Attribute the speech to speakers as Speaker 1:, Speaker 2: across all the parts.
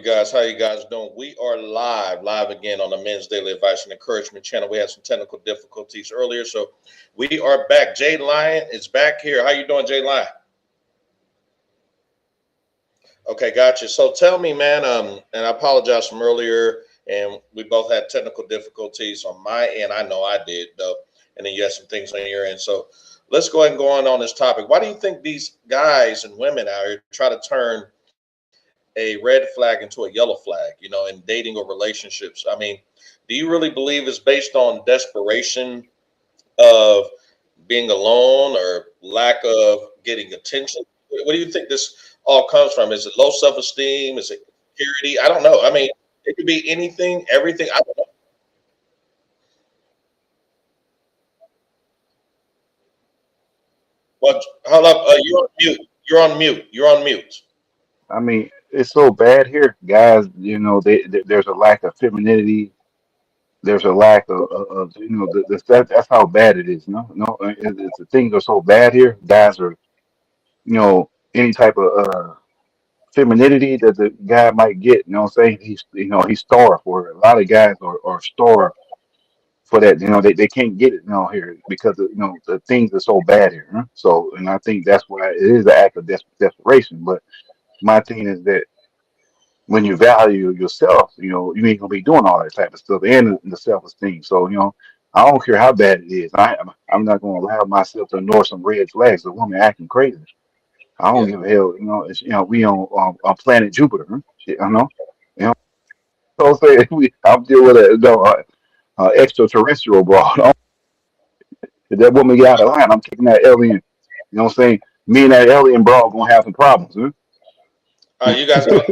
Speaker 1: guys? How you guys doing? We are live again on the Men's Daily Advice and Encouragement channel. We had some technical difficulties earlier, so we are back. Jay Lion is back here. How you doing, Jay Lion? Okay, gotcha. So tell me, man, and I apologize from earlier, and we both had technical difficulties on my end. I know I did, though, and then you had some things on your end. So let's go ahead and go on this topic. Why do you think these guys and women out here try to turn a red flag into a yellow flag, in dating or relationships? I mean, do you really believe it's based on desperation of being alone or lack of getting attention? What do you think this all comes from? Is it low self esteem? Is it security? I don't know. I mean, it could be anything, everything. I don't know. But hold up, you're on mute. You're on mute. You're on mute.
Speaker 2: I mean, it's so bad here, guys. There's a lack of femininity. There's a lack of that's how bad it is. No, no, the things are so bad here. Guys are, any type of femininity that the guy might get. You know what I'm saying? He's starved for it. A lot of guys are starved for that. They can't get it, here because the things are so bad here. Huh? So, and I think that's why it is an act of desperation. But my thing is that when you value yourself, you ain't gonna be doing all that type of stuff and the self esteem. So, I don't care how bad it is. I'm not gonna allow myself to ignore some red flags. A woman acting crazy. I don't
Speaker 1: Yeah.
Speaker 2: give a hell. We on planet Jupiter. Huh? Shit, I know. You know. So say I'm dealing with a extraterrestrial broad. If that woman get out of line, I'm kicking that alien. You know what I'm saying? Me and that alien broad gonna have some problems. Huh?
Speaker 1: You guys don't.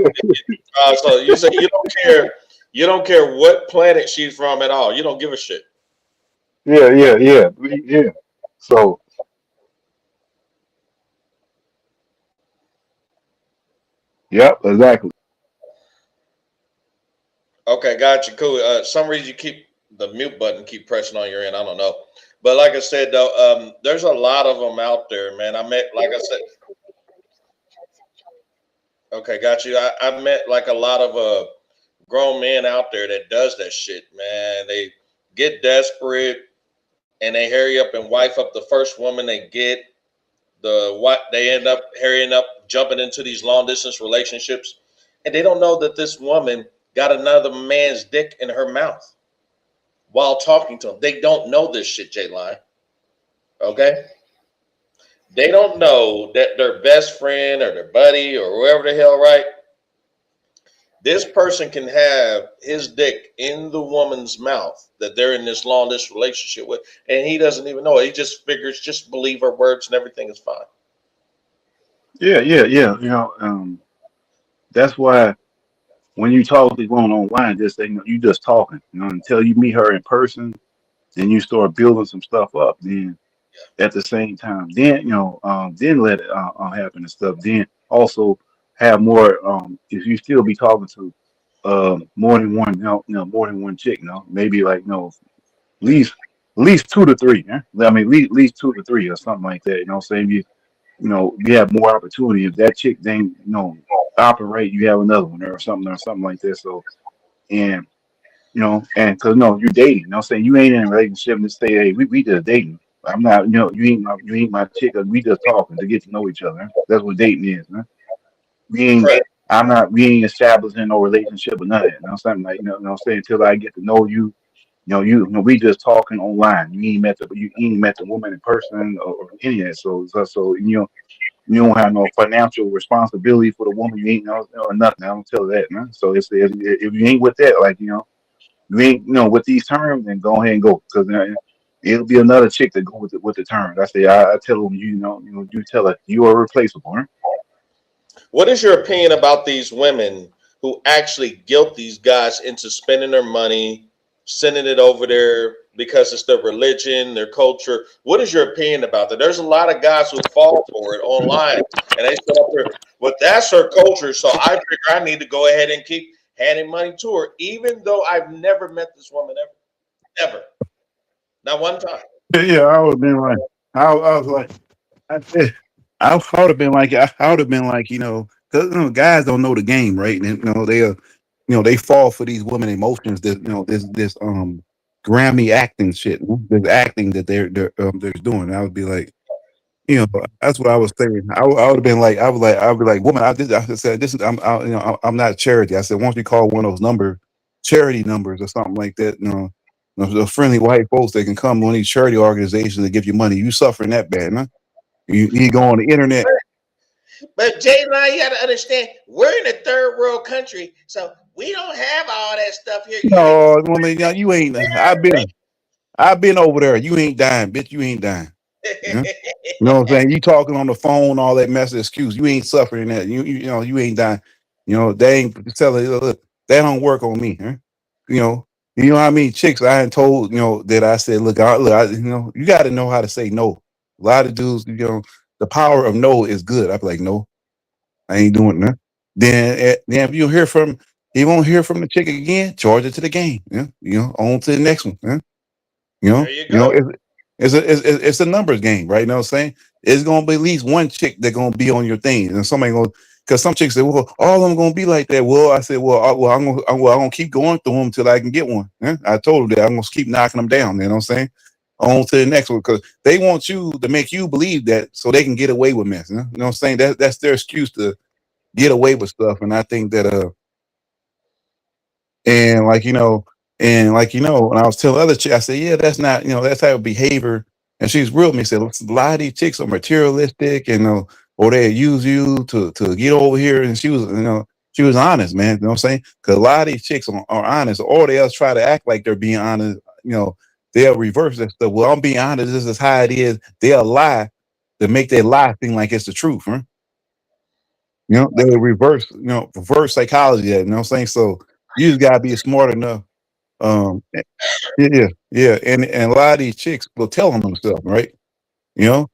Speaker 1: So you say you don't care. You don't care what planet she's from at all. You don't give a shit.
Speaker 2: Yeah, yeah, yeah, yeah. So, yep, exactly.
Speaker 1: Okay, got you. Cool. Some reason you keep the mute button keep pressing on your end. I don't know, but like I said though, there's a lot of them out there, man. I met, like I said, okay, got you. I met like a lot of grown men out there that does that shit, man. They get desperate and they hurry up and wife up the first woman they get. What they end up hurrying up, jumping into these long distance relationships, and they don't know that this woman got another man's dick in her mouth while talking to him. They don't know this shit, J Line. Okay? They don't know that their best friend or their buddy or whoever the hell, right? This person can have his dick in the woman's mouth that they're in this long distance relationship with, and he doesn't even know it. He just figures, just believe her words and everything is fine.
Speaker 2: Yeah, yeah, yeah. That's why when you talk to women online, just say, you just talking. Until you meet her in person, then you start building some stuff up. Then at the same time, then let it happen and stuff. Then also have more. If you still be talking to more than one, more than one chick, maybe like at least at least two to three. Yeah? I mean, at least two to three or something like that. What I'm saying you have more opportunity. If that chick then operate, you have another one or something like that. So and and because you're dating. What I'm saying you ain't in a relationship and say, hey, we just dating. I'm not, you ain't my chick. We just talking to get to know each other. Huh? That's what dating is. Huh? We ain't.
Speaker 1: Right.
Speaker 2: We ain't establishing no relationship or none of that. Something like what I'm saying until I get to know you. We just talking online. You ain't met the woman in person or any of that. So you don't have no financial responsibility for the woman. You ain't or nothing. I don't tell that, man. So if you ain't with that, like you ain't with these terms, then go ahead and go because it'll be another chick that go with the terms. I tell them you tell her you are replaceable. Huh?
Speaker 1: What is your opinion about these women who actually guilt these guys into spending their money, sending it over there because it's their religion, their culture? What is your opinion about that? There's a lot of guys who fall for it online and they sit up there, well, that's her culture, so I figure I need to go ahead and keep handing money to her, even though I've never met this woman ever. Ever. Not one time.
Speaker 2: Yeah, yeah, I would have been like, I was like, I said, I would have been like, because guys don't know the game, right? And they fall for these women emotions. That this Grammy acting shit, this acting that they're doing. I would be like, that's what I was saying. I would have been like, I would be like, woman, I said, this is, I'm not charity. I said, why don't you call one of those charity numbers or something like that? The friendly white folks that can come to one of these charity organizations and give you money. You suffering that bad, huh? You go on the internet.
Speaker 1: But Jay Line, you got to understand, we're in a third world country, so we don't have all that stuff here. You ain't
Speaker 2: No, woman, you ain't. I've been over there. You ain't dying, bitch. You ain't dying. Yeah. You know what I'm saying? You talking on the phone, all that mess of excuse. You ain't suffering that. You ain't dying. They ain't telling. Look, that don't work on me. Huh? You know. You know how many chicks I ain't told. That I said, look, you got to know how to say no. A lot of dudes, the power of no is good. I'm like, no, I ain't doing that. Then if you won't hear from the chick again, charge it to the game. Yeah. On to the next one. Yeah.
Speaker 1: there you go.
Speaker 2: It's a numbers game, right? You know what I'm saying? It's gonna be at least one chick that gonna be on your thing, and somebody gonna because some chicks say, "Well, all of them gonna be like that." Well, I said, I'm gonna keep going through them till I can get one. Yeah? I told her that I'm gonna keep knocking them down. You know what I'm saying? On to the next one because they want you to make you believe that so they can get away with mess. You know what I'm saying? That's their excuse to get away with stuff, and I think that and when I was telling other chicks, I said, yeah, that's not, that type of behavior. And she's real with me. Said, "Listen, a lot of these chicks are materialistic and, or they use you to get over here. And she was honest, man. You know what I'm saying? Because a lot of these chicks are honest, or they'll try to act like they're being honest. They'll reverse that stuff. Well, I'm being honest. This is how it is. They'll lie to make their lie seem like it's the truth. Huh? They'll reverse psychology. You know what I'm saying? So you just gotta be smart enough. Yeah, yeah, and a lot of these chicks will tell on themselves, right? They'll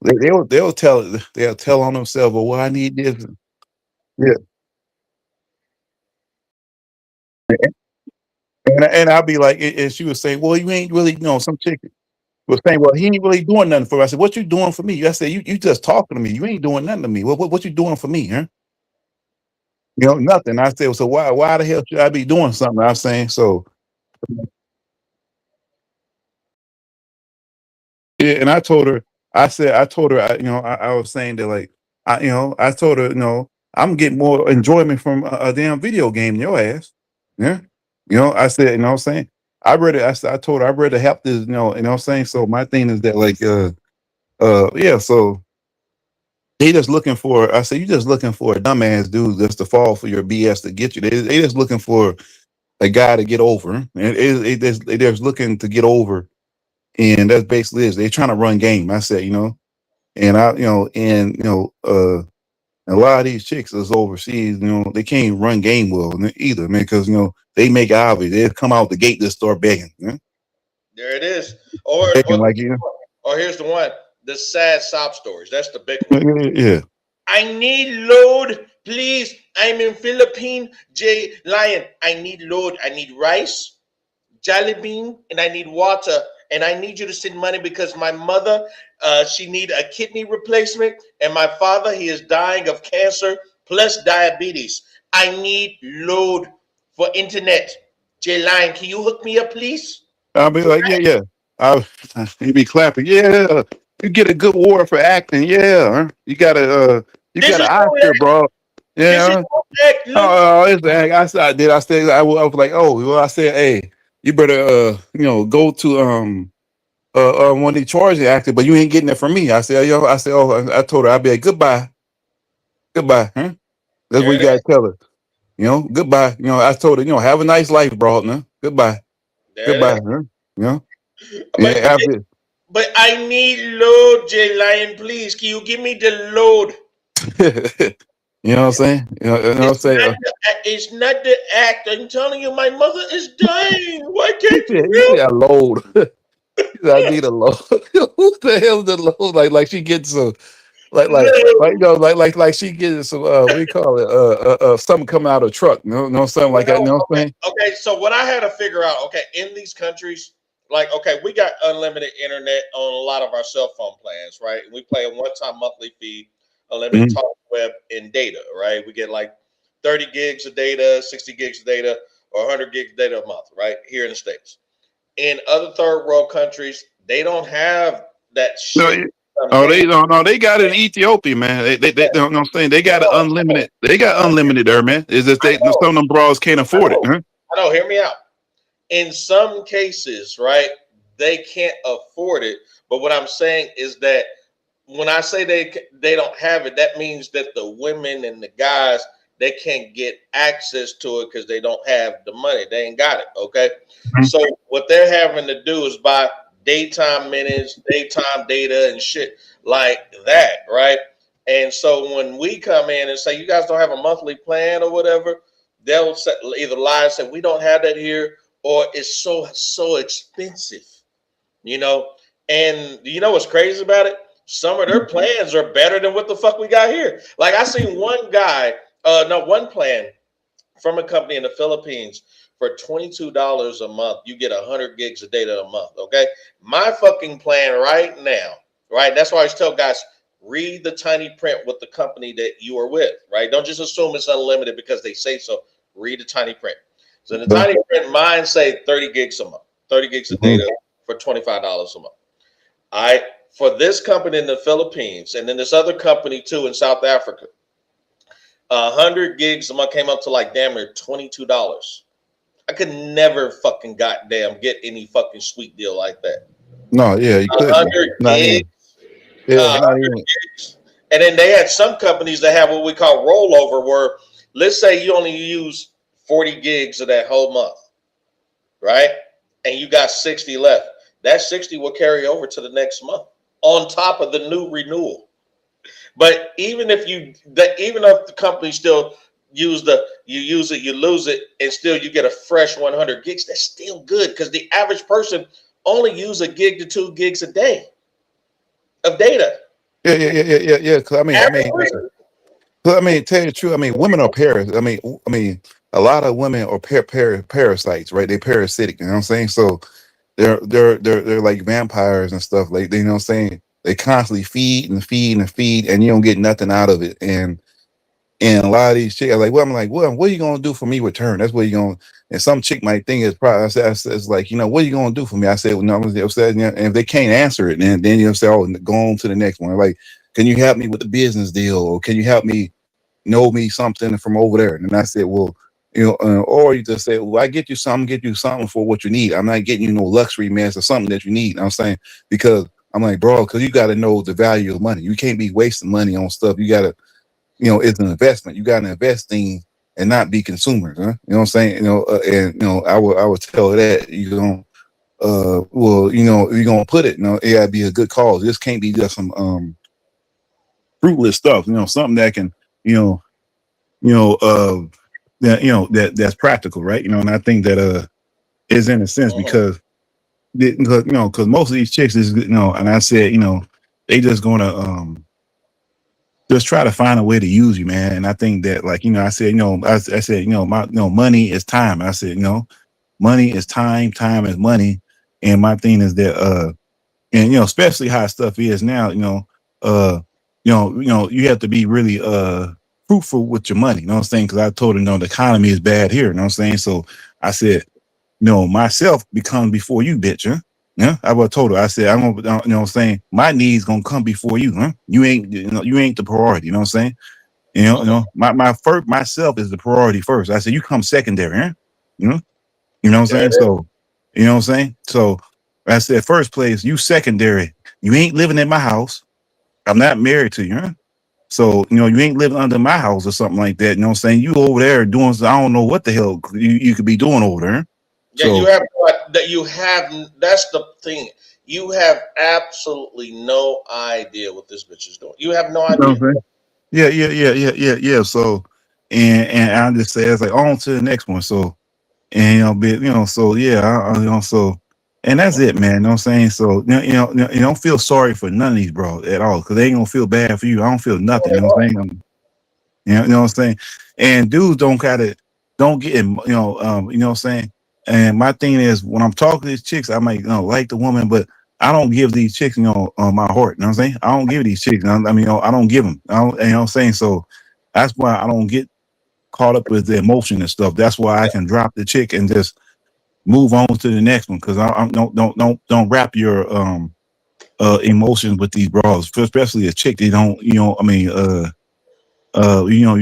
Speaker 2: tell on themselves. Well, I need this. Yeah, and I'll be like, and she was saying, well, you ain't really, some chick was saying, well, he ain't really doing nothing for me. I said, what you doing for me? I said, you just talking to me. You ain't doing nothing to me. What you doing for me, huh? Nothing. I said, so why the hell should I be doing something? I was saying, so yeah, and I told her, I was saying that like, I told her, I'm getting more enjoyment from a damn video game than your ass. Yeah. I said, what I'm saying? I told her I'd rather help this, what I'm saying? So my thing is that like, yeah, so they just looking for, I said, you just looking for a dumbass dude just to fall for your BS to get you. They just looking for a guy to get over. And they just looking to get over. And that's basically it. They're trying to run game. I said, and a lot of these chicks is overseas, they can't run game well either, man, because they make it obvious. They come out the gate to start begging.
Speaker 1: There it is. Or,
Speaker 2: Begging
Speaker 1: or
Speaker 2: like
Speaker 1: or here's the one: the sad sob stories. That's the big one.
Speaker 2: yeah.
Speaker 1: I need load, please. I'm in Philippine, J Lion. I need load. I need rice, jelly bean, and I need water. And I need you to send money because my mother, she need a kidney replacement, and my father, he is dying of cancer plus diabetes. I need load for internet. J Lion, can you hook me up, please?
Speaker 2: I'll be like, yeah, yeah. I you be clapping, yeah. You get a good award for acting, yeah. Huh? You
Speaker 1: This
Speaker 2: got
Speaker 1: is
Speaker 2: an
Speaker 1: no
Speaker 2: Oscar,
Speaker 1: act.
Speaker 2: bro.
Speaker 1: This is
Speaker 2: Yeah.
Speaker 1: no act. Look,
Speaker 2: Oh, it's the act. I said I did. I was like, oh, well, I said, hey, you better go to one of the charging actors, but you ain't getting it from me. I told her I'd be like, goodbye, goodbye. Huh? That's what
Speaker 1: there
Speaker 2: you
Speaker 1: it
Speaker 2: gotta
Speaker 1: is.
Speaker 2: tell her. Goodbye. I told her, have a nice life, bro. No? Goodbye.
Speaker 1: There it
Speaker 2: Goodbye.
Speaker 1: is.
Speaker 2: Huh? You know? Yeah,
Speaker 1: But
Speaker 2: after
Speaker 1: but I need load, J Lion. Please, can you give me the load?
Speaker 2: you know what I'm saying? You know what I'm
Speaker 1: It's
Speaker 2: saying?
Speaker 1: not it's not the act. I'm telling you, my mother is dying. Why
Speaker 2: He
Speaker 1: can't
Speaker 2: said,
Speaker 1: you help?
Speaker 2: a load. He said, I need a load. Who the hell is the load? Like she gets some
Speaker 1: No,
Speaker 2: like she gets some what do you call it? Something coming out of a truck. Something like that. You
Speaker 1: no.
Speaker 2: know what I'm
Speaker 1: Okay,
Speaker 2: saying?
Speaker 1: okay. So what I had to figure out, okay, in these countries, like, okay, we got unlimited internet on a lot of our cell phone plans, right? We pay a one-time monthly fee. unlimited talk, web, and data. Right? We get like 30 gigs of data, 60 gigs of data, or 100 gigs of data a month. Right here in the States. In other third world countries, they don't have that
Speaker 2: No,
Speaker 1: shit.
Speaker 2: oh, they don't. No, they got it in Ethiopia, man. They don't know what I'm saying. They got it unlimited. They got unlimited there, man. Is just
Speaker 1: I
Speaker 2: they some
Speaker 1: know.
Speaker 2: of them bras can't afford it, huh?
Speaker 1: I know. Hear me out. In some cases, right, they can't afford it. But what I'm saying is that when I say they don't have it, that means that the women and the guys they can't get access to it because they don't have the money. They ain't got it. Okay. So what they're having to do is buy daytime minutes, daytime data, and shit like that, right? And so when we come in and say you guys don't have a monthly plan or whatever, they'll either lie and say we don't have that here, or it's so expensive, you know. And you know what's crazy about it? Some of their plans are better than what the fuck we got here. Like I seen one plan from a company in the Philippines for $22 a month. You get 100 gigs of data a month. Okay, my fucking plan right now, right? That's why I always tell guys read the tiny print with the company that you are with, right? Don't just assume it's unlimited because they say so. Read the tiny print. So the tiny print, mine say 30 gigs a month, 30 gigs of data for $25 a month. All right. For this company in the Philippines, and then this other company too in South Africa, 100 gigs a month came up to like damn near $22. I could never fucking goddamn get any fucking sweet deal like that.
Speaker 2: No, yeah, you couldn't.
Speaker 1: 100
Speaker 2: Not
Speaker 1: gigs,
Speaker 2: even. Yeah, not
Speaker 1: 100
Speaker 2: even.
Speaker 1: gigs. And then they had some companies that have what we call rollover, where let's say you only use 40 gigs of that whole month, right? And you got 60 left. That 60 will carry over to the next month on top of the new renewal. But even if the company still you use it, you lose it, and still you get a fresh 100 gigs, that's still good because the average person only use a gig to 2 gigs a day of data.
Speaker 2: Yeah. Cause I mean, tell you the truth. I mean, women are I mean, a lot of women are parasites, right? They're parasitic. You know what I'm saying? So they're like vampires and stuff. Like you know what I'm saying? They constantly feed and feed and feed, and you don't get nothing out of it. And a lot of these chicks are like, well, I'm like, well, what are you gonna do for me? Return? That's what you gonna. And some chick might think it's probably. I said, it's like, you know, what are you gonna do for me? I said, well, no, I said, and if they can't answer it, then you know, say, oh, go on to the next one. Like, can you help me with the business deal, or can you help me know me something from over there? And I said, well, you know, or you just say, well, I get you something for what you need. I'm not getting you no luxury mess or something that you need. I'm saying, because I'm like, bro, because you got to know the value of money. You can't be wasting money on stuff. You got to, you know, it's an investment. You got to invest in and not be consumers. Huh? You know what I'm saying? You know, and you know, I would tell her that well, you know, if you're gonna put it, you know, it gotta be a good cause. This can't be just some fruitless stuff. You know, something that can, you know, you know, that you know that's practical, right? You know, and I think that is in a sense because you know, because most of these chicks is, you know, and I said, you know, they just gonna just try to find a way to use you, man. And I think that, like, you know, I said, you know, I said, you know, money is time. I said, you know, money is time, time is money. And my thing is that and you know, especially how stuff is now, you have to be really fruitful with your money. You know what I'm saying? Because I told her, you know, the economy is bad here. You know what I'm saying? So I said, no, myself becomes before you, bitch. Huh? Yeah, I was told her. I said, I'm gonna, you know what I'm saying? My needs gonna come before you, huh? You ain't, you know, you ain't the priority. You know what I'm saying? You know, my first myself is the priority first. I said, you come secondary, huh? You know what I'm saying? So, you know what I'm saying? So I said, first place, you secondary. You ain't living in my house. I'm not married to you, huh? So, you know, you ain't living under my house or something like that. You know what I'm saying? You over there doing, I don't know what the hell you could be doing over there.
Speaker 1: Yeah, so, that's the thing. You have absolutely no idea what this bitch is doing. You have no idea.
Speaker 2: Yeah. So, and I just say, it's like on to the next one. So, and so yeah, so, and that's it, man. You know what I'm saying? So, you don't feel sorry for none of these bros at all, because they ain't gonna feel bad for you. I don't feel nothing. You know what I'm saying? You know what I'm saying? And dudes don't get in, you know what I'm saying? And my thing is, when I'm talking to these chicks, I might, you know, like the woman, but I don't give these chicks, my heart. You know what I'm saying? I don't give these chicks. I mean, I don't give them. I don't, you know what I'm saying? So that's why I don't get caught up with the emotion and stuff. That's why I can drop the chick and just move on to the next one. Because I don't wrap your emotions with these bras, especially a chick. They don't, you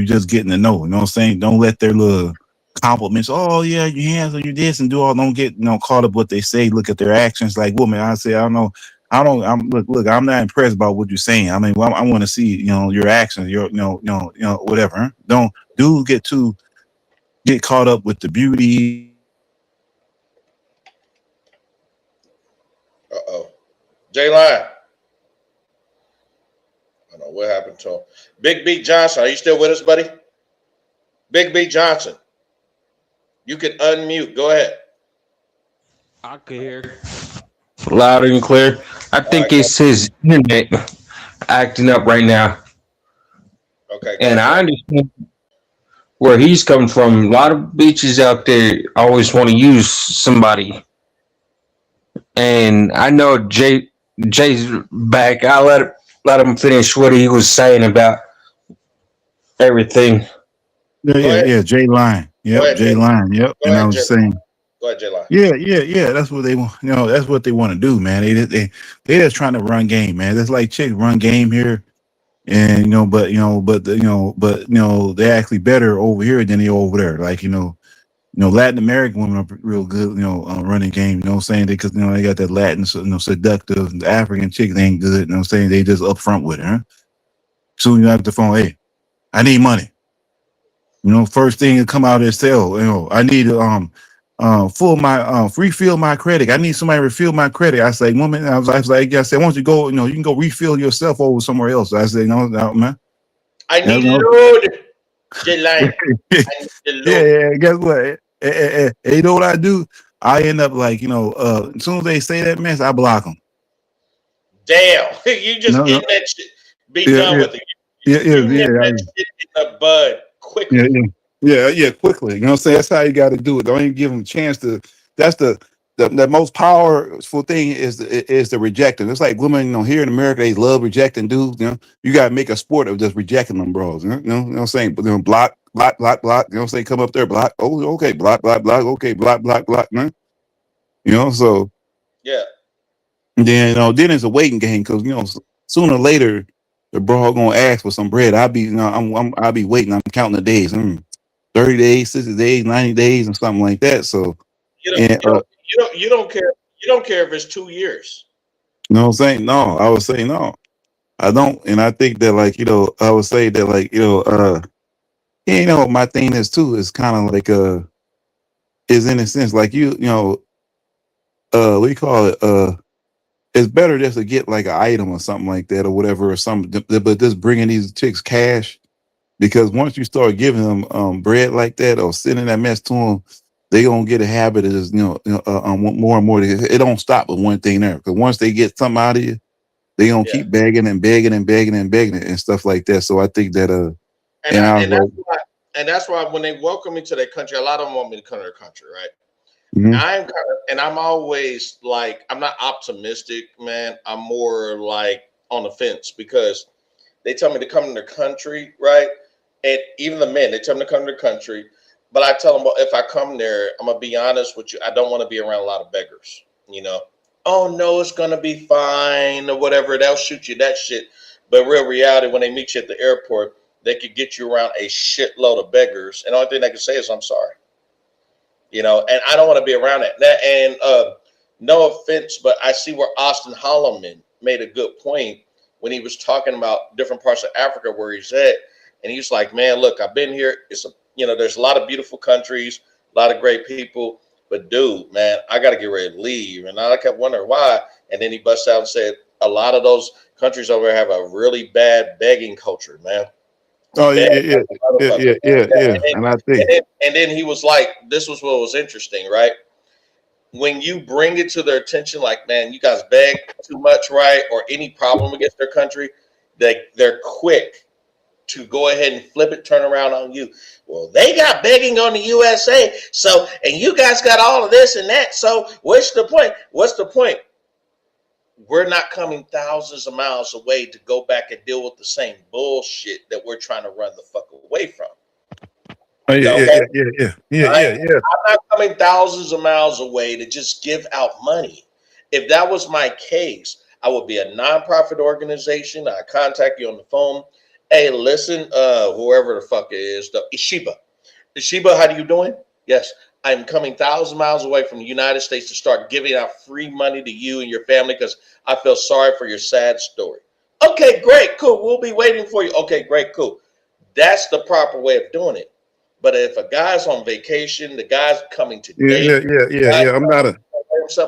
Speaker 2: just getting to know. You know what I'm saying? Don't let their little compliments. Oh yeah, you handsome, you this and do all. Don't get caught up what they say. Look at their actions. Like woman, I say I don't know. I don't. I'm look. I'm not impressed by what you're saying. I mean, well, I want to see your actions. Your whatever. Huh? Don't get caught up with the beauty.
Speaker 1: J-Line. I don't know what happened to him. Big B Johnson, are you still with us, buddy? Big B Johnson. You can unmute. Go ahead.
Speaker 3: I can hear loud and clear. I think
Speaker 1: right,
Speaker 3: it's his internet acting up right now.
Speaker 1: Okay.
Speaker 3: And I understand where he's coming from. A lot of bitches out there always want to use somebody. And I know Jay's back. I'll let him finish what he was saying about everything.
Speaker 2: Yeah. J-Line. Yep, J-Line. Yep. And I was saying.
Speaker 1: Go ahead, J-Line.
Speaker 2: Yeah. That's what they want. That's what they want to do, man. They just trying to run game, man. That's like chicks run game here, and they're actually better over here than they are over there. Like Latin American women are real good, running game. You know what I'm saying? Because they got that Latin, seductive. The African chicks ain't good. You know what I'm saying? They just upfront with it. Huh? Soon you have the phone. Hey, I need money. First thing to come out is sell. I need refill my credit. I need somebody to refill my credit. I say, woman, I was like, I said, why don't you go, you can go refill yourself over somewhere else. I said, no, man.
Speaker 1: I need load. J-Line.
Speaker 2: Yeah. Guess what? You know what I do? I end up like, as soon as they say that mess, I block them.
Speaker 1: Damn. You just getting that shit. Be done with it.
Speaker 2: Yeah.
Speaker 1: That shit in the bud quickly.
Speaker 2: Yeah, quickly. You know what I'm saying? That's how you got to do it. Don't even give them a chance to. That's the most powerful thing is the rejecting. It's like women, here in America, they love rejecting dudes. You got to make a sport of just rejecting them bros. You know what I'm saying? But block. You know what I'm saying? Come up there, block. Oh, okay, block. Okay, block. Man. So
Speaker 1: yeah.
Speaker 2: Then then it's a waiting game because sooner or later the bro gonna ask for some bread. I'll be I'll be waiting. I'm counting the days. 30 days, 60 days, 90 days, and something like that. So
Speaker 1: you don't care. You don't care if it's 2 years.
Speaker 2: You know what I'm saying? No, I would say no. I don't, and I think that I would say that my thing is too is kind of like is in a sense like what do you call it? It's better just to get like an item or something like that or whatever or something, but just bringing these chicks cash. Because once you start giving them bread like that or sending that mess to them, they gonna get a habit of just more and more. It don't stop with one thing there. Because once they get something out of you, they gonna keep begging and stuff like that. So I think that
Speaker 1: and that's why when they welcome me to their country, a lot of them want me to come to their country, right?
Speaker 2: Mm-hmm.
Speaker 1: I'm always like, I'm not optimistic, man. I'm more like on the fence because they tell me to come to their country, right? And even the men, they tell me to come to their country. But I tell them, well, if I come there, I'm going to be honest with you. I don't want to be around a lot of beggars, Oh, no, it's going to be fine or whatever. They'll shoot you that shit. But real reality, when they meet you at the airport, they could get you around a shitload of beggars. And the only thing they can say is, I'm sorry. And I don't want to be around that. And no offense, but I see where Austin Holloman made a good point when he was talking about different parts of Africa where he's at. And he's like, man, look, I've been here. There's a lot of beautiful countries, a lot of great people. But dude, man, I got to get ready to leave. And I kept wondering why. And then he busts out and said, a lot of those countries over there have a really bad begging culture, man.
Speaker 2: Oh, yeah. And I think.
Speaker 1: And then he was like, this was what was interesting, right? When you bring it to their attention, like, man, you guys beg too much, right? Or any problem against their country, they're quick to go ahead and flip it, turn around on you. Well, they got begging on the USA. So, and you guys got all of this and that. So what's the point? we're not coming thousands of miles away to go back and deal with the same bullshit that we're trying to run the fuck away from.
Speaker 2: Oh, yeah,
Speaker 1: Okay?
Speaker 2: yeah.
Speaker 1: I'm not coming thousands of miles away to just give out money. If that was my case, I would be a nonprofit organization. I contact you on the phone. Hey, listen, whoever the fuck it is, the Ishiba, how are you doing? Yes, I'm coming 1,000 miles away from the United States to start giving out free money to you and your family because I feel sorry for your sad story. Okay, great, cool. We'll be waiting for you. Okay, great, cool. That's the proper way of doing it. But if a guy's on vacation, the guy's coming today.
Speaker 2: Yeah. I'm not a.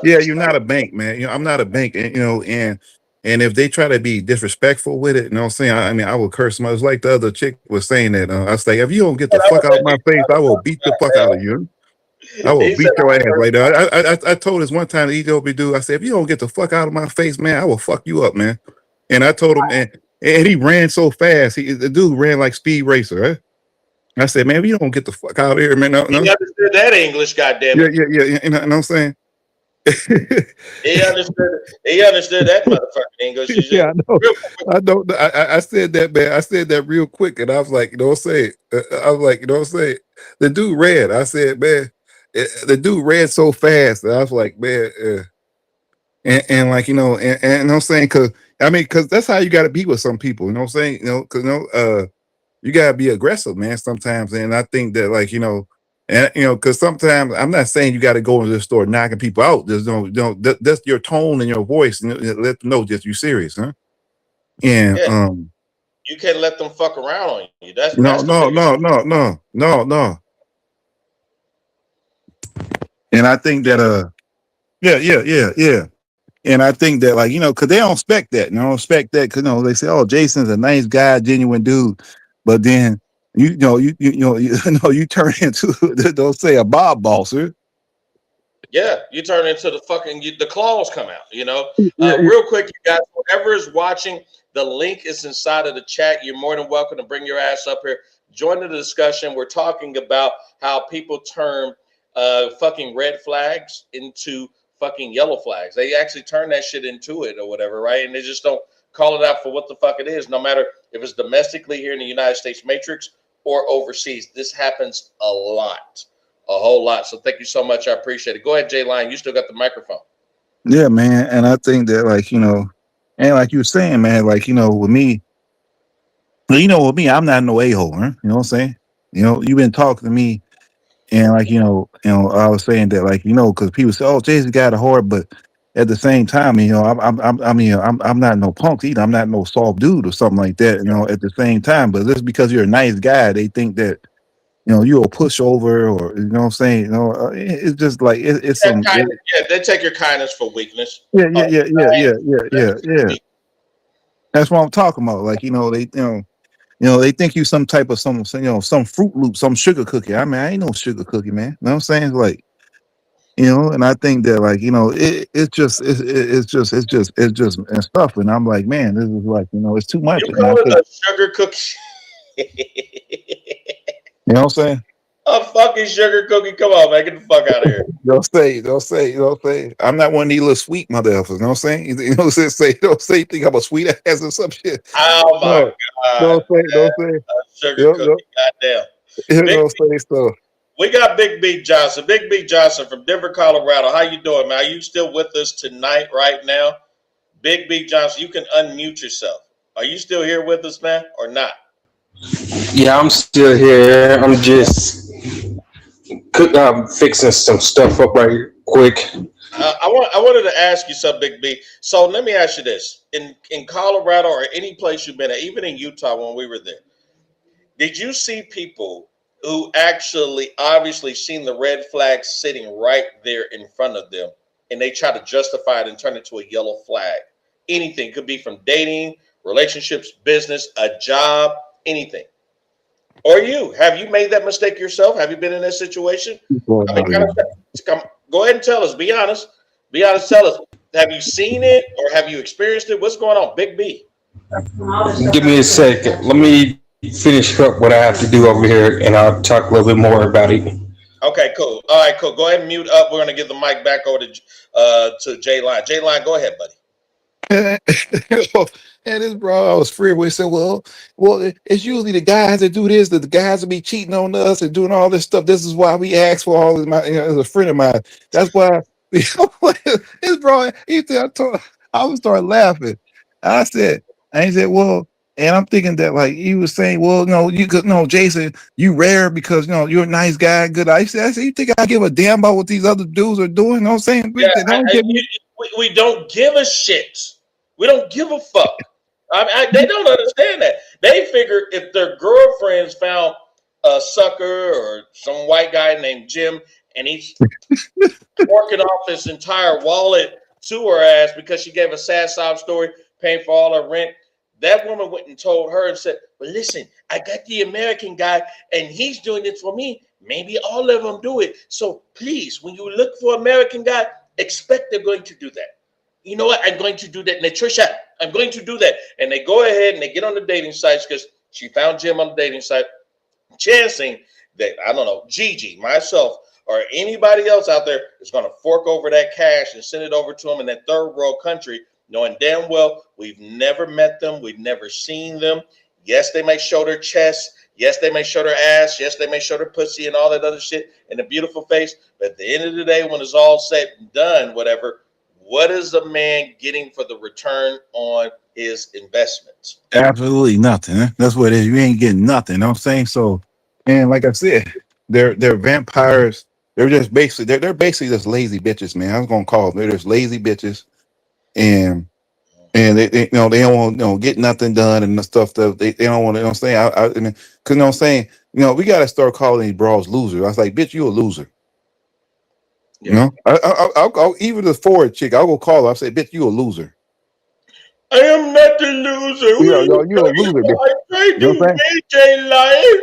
Speaker 2: Yeah, you're not a bank, man. You know, I'm not a bank, and and if they try to be disrespectful with it, you know what I'm saying? I mean, I will curse them. It was like the other chick was saying that. I was like, if you don't get the fuck out of my face, I will beat the fuck out of you. I will beat your ass right now. I told this one time, the Ethiopian dude, I said, if you don't get the fuck out of my face, man, I will fuck you up, man. And I told him, and he ran so fast. The dude ran like Speed Racer, right? I said, man, if you don't get the fuck out of here, man. No.
Speaker 1: He understood that English, goddammit.
Speaker 2: Yeah. You know what I'm saying?
Speaker 1: He understood that motherfucking English.
Speaker 2: Yeah, I know. I said that, man. I said that real quick, and I was like, you know what I'm saying? I was like, you know what I'm saying? The dude ran. I said, man, the dude ran so fast, and I was like, man, and like, you know, and I'm saying, because that's how you got to be with some people, you know what I'm saying? You know, because you got to be aggressive, man, sometimes, and I think that, like, you know. And because sometimes I'm not saying you got to go into the store knocking people out. There's that's your tone and your voice, and let them know that you're serious, huh? And
Speaker 1: you can't let them fuck around on you. That's
Speaker 2: no. And I think that yeah. And I think that, like, because they don't expect that. And they don't expect that because they say, oh, Jason's a nice guy, genuine dude, but then. You turn into don't say a Bob Bosser.
Speaker 1: Yeah, you turn into the claws come out. Real quick, you guys, whoever is watching, the link is inside of the chat. You're more than welcome to bring your ass up here. Join the discussion. We're talking about how people turn fucking red flags into fucking yellow flags. They actually turn that shit into it or whatever, right? And they just don't call it out for what the fuck it is, no matter if it's domestically here in the United States matrix or overseas. This happens a whole lot. So thank you so much. I appreciate it. Go ahead, Jay Line. You still got the microphone.
Speaker 2: Yeah, man. And I think that, like, and like you were saying, man, like, with me, I'm not no a-hole, huh? You know what I'm saying? You've been talking to me, and like, I was saying that, like, because people say, oh, Jason got a heart, but at the same time, I'm not no punk either. I'm not no soft dude or something like that. At the same time, but just because you're a nice guy, they think that you're a pushover, or you know what I'm saying. It's just like it's some.
Speaker 1: They take your kindness for weakness.
Speaker 2: Yeah. That's what I'm talking about. Like they think you some type of some Fruit Loop, some sugar cookie. I mean, I ain't no sugar cookie, man. You know what I'm saying? It's like. And I think that, like, it's just and stuff, and I'm like, man, this is like, it's too much.
Speaker 1: You call it a sugar cookie?
Speaker 2: You know what I'm saying?
Speaker 1: A fucking sugar cookie? Come on, man, get the fuck out of here.
Speaker 2: Don't say. I'm not one of these little sweet motherfuckers. You know what I'm saying? Don't say think I'm a sweet ass or some shit.
Speaker 1: Oh my god!
Speaker 2: Don't say.
Speaker 1: A sugar cookie, goddamn.
Speaker 2: Don't say stuff.
Speaker 1: We got Big B Johnson. Big B Johnson from Denver, Colorado. How you doing, man? Are you still with us tonight, right now? Big B Johnson, you can unmute yourself. Are you still here with us, man, or not?
Speaker 3: Yeah, I'm still here. I'm just fixing some stuff up right quick.
Speaker 1: I wanted to ask you something, Big B. So let me ask you this. In Colorado or any place you've been at, even in Utah when we were there, did you see people who actually obviously seen the red flag sitting right there in front of them, and they try to justify it and turn it to a yellow flag? Anything. Could be from dating, relationships, business, a job, anything. Or have you made that mistake yourself? Have you been in that situation? Go ahead and tell us. Be honest. Tell us. Have you seen it or have you experienced it? What's going on, Big B?
Speaker 3: Give me a second. Let me finish up what I have to do over here, and I'll talk a little bit more about it.
Speaker 1: Okay, cool. All right, cool. Go ahead and mute up. We're going to give the mic back over to Jay Line. Jay Line, go ahead, buddy.
Speaker 2: And this bro, I was free. We said, well, it's usually the guys that do this, that the guys will be cheating on us and doing all this stuff. This is why we ask for all this. My, as a friend of mine, that's why. His bro, I would start laughing. I said, and he said, well, and I'm thinking that like he was saying, well, no, you could no, Jason, you rare because you're a nice guy, good. I said, you think I give a damn about what these other dudes are doing? You know what I'm saying?
Speaker 1: Yeah,
Speaker 2: They don't give me.
Speaker 1: we don't give a shit. We don't give a fuck. They don't understand that. They figure if their girlfriends found a sucker or some white guy named Jim and he's working off his entire wallet to her ass because she gave a sad sob story, paying for all her rent, that woman went and told her and said, well, listen, I got the American guy and he's doing it for me. Maybe all of them do it. So please, when you look for American guy, expect they're going to do that. You know what? I'm going to do that. Natricia, I'm going to do that. And they go ahead and they get on the dating sites because she found Jim on the dating site, chancing that, I don't know, Gigi, myself, or anybody else out there is going to fork over that cash and send it over to them in that third world country, knowing damn well we've never met them, we've never seen them. Yes, they may show their chest. Yes, they may show their ass. Yes, they may show their pussy and all that other shit and a beautiful face. But at the end of the day, when it's all said and done, whatever, what is a man getting for the return on his investments?
Speaker 2: Absolutely nothing. That's what it is. You ain't getting nothing. You know what I'm saying? So, and like I said, they're vampires. They're just basically they're basically just lazy bitches, man. I was gonna call them. They're just lazy bitches, and they they don't want get nothing done and the stuff that they don't want to. You know what I'm saying? I mean, because you know what I'm saying? We got to start calling these bras losers. I was like, bitch, you a loser.
Speaker 1: Yeah.
Speaker 2: I'll even the forward chick, I'll go call her. I'll say, bitch, you a loser.
Speaker 1: I am not a loser.
Speaker 2: You a loser, bitch.
Speaker 1: I
Speaker 2: You know what I'm
Speaker 1: do major life.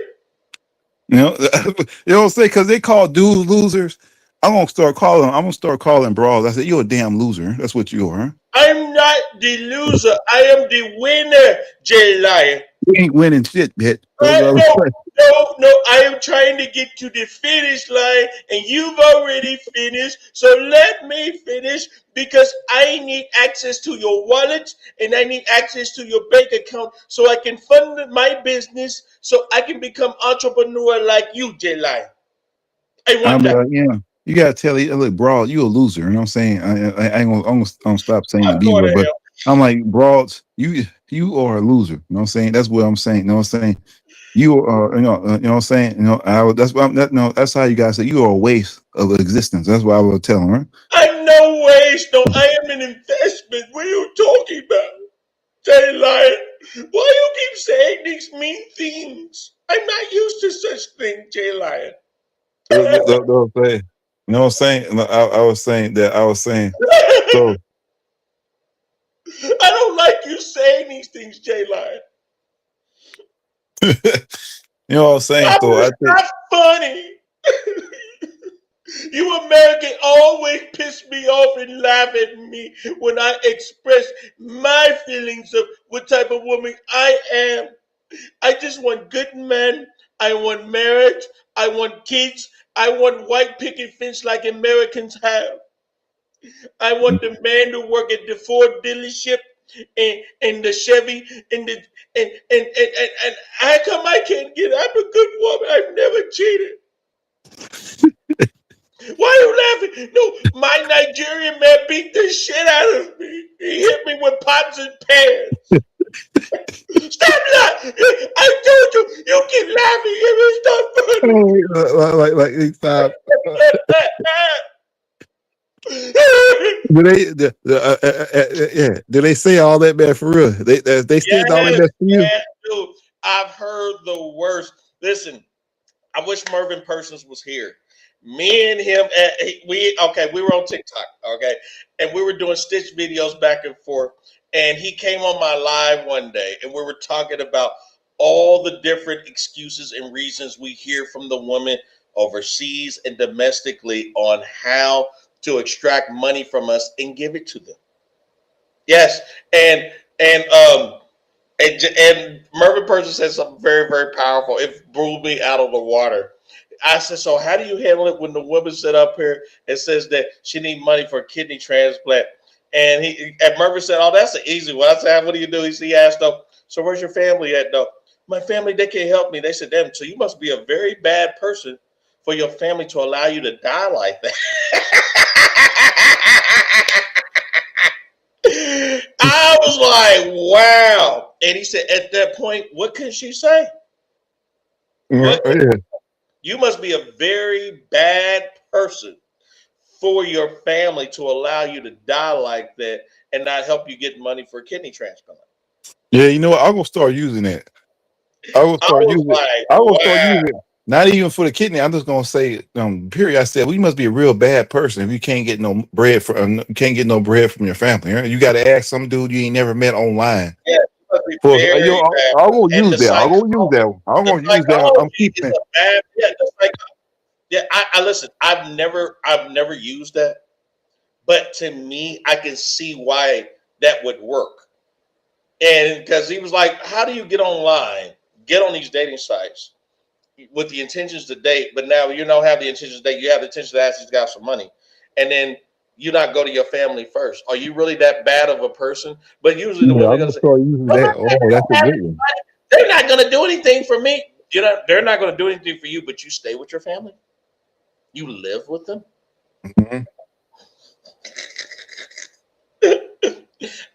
Speaker 2: You know what I'm saying? Because they call dudes losers. I'm gonna start calling bras. I said, you a damn loser. That's what you are.
Speaker 1: I'm not the loser. I am the winner, Jay Lion.
Speaker 2: You ain't winning shit, bitch.
Speaker 1: No. I am trying to get to the finish line, and you've already finished. So let me finish because I need access to your wallet and I need access to your bank account so I can fund my business so I can become entrepreneur like you, Jay Lion. I want that.
Speaker 2: You gotta tell you, look, broad, you a loser. You know what I'm saying? I ain't gonna stop saying the B word, but I'm like, broads, you are a loser. You know what I'm saying? That's what I'm saying. You know what I'm saying? You are, you know what I'm saying? That's what that's how you guys say you are a waste of existence. That's what I will tell them, right?
Speaker 1: I'm no waste. No, I am an investment. What are you talking about? Jay Lion, why you keep saying these mean things? I'm not used to such things, Jay Lion.
Speaker 2: You know what I'm saying? I was saying so.
Speaker 1: I don't like you saying these things, Jay Lion.
Speaker 2: You know what I'm saying? So
Speaker 1: it's not funny. You American always piss me off and laugh at me when I express my feelings of what type of woman I am. I just want good men. I want marriage. I want kids. I want white picket fence like Americans have. I want the man to work at the Ford dealership and the Chevy and how come I can't get it? I'm a good woman. I've never cheated. Why are you laughing? No, my Nigerian man beat the shit out of me. He hit me with pots and pans. Stop laughing! I told you, you keep laughing. It was not funny.
Speaker 2: Like stop. Do they say all that bad for real? They said all that bad for you?
Speaker 1: Dude, I've heard the worst. Listen, I wish Mervin Persons was here. Me and him, we were on TikTok, okay, and we were doing stitch videos back and forth. And he came on my live one day, and we were talking about all the different excuses and reasons we hear from the women overseas and domestically on how to extract money from us and give it to them. Yes, and Mervin Person said something very, very powerful. It blew me out of the water. I said, so how do you handle it when the woman sit up here and says that she need money for a kidney transplant And and Murphy said, "Oh, that's an easy one." I said, "What do you do?" He asked, "Though, so where's your family at?" Though, my family, they can't help me. They said, "Damn, so you must be a very bad person for your family to allow you to die like that." I was like, "Wow!" And he said, "At that point, what can she say? What you must be a very bad person for your family to allow you to die like that and not help you get money for a kidney transplant."
Speaker 4: Yeah, you know what? I'm gonna start using that. I will
Speaker 1: I
Speaker 4: start
Speaker 1: was
Speaker 4: using it.
Speaker 1: like,
Speaker 4: I will start
Speaker 1: wow.
Speaker 4: using it. Not even for the kidney. I'm just gonna say, period. I said, we must be a real bad person if you can't get no bread can't get no bread from your family. Right? You got to ask some dude you ain't never met online.
Speaker 1: Yeah, you must be
Speaker 4: For
Speaker 1: very bad.
Speaker 4: I'm gonna
Speaker 1: And
Speaker 4: use that. I'm gonna use that one. I'm
Speaker 1: the
Speaker 4: gonna use that. I'm
Speaker 1: psychology is
Speaker 4: keeping it.
Speaker 1: a bad, yeah. I listen. I've never used that, but to me, I can see why that would work. And because he was like, "How do you get online, get on these dating sites with the intentions to date, but now you don't have the intentions to date. You have the intention to ask these guys for money, and then you not go to your family first. Are you really that bad of a person?" But usually the
Speaker 4: Yeah,
Speaker 1: women are
Speaker 4: I'm
Speaker 1: gonna
Speaker 4: gonna
Speaker 1: say,
Speaker 4: start using
Speaker 1: "Well,
Speaker 4: that. Oh, that's a good one.
Speaker 1: they're not going to do anything for me." They're not going to do anything for you, but you stay with your family. You live with them.
Speaker 4: Mhm.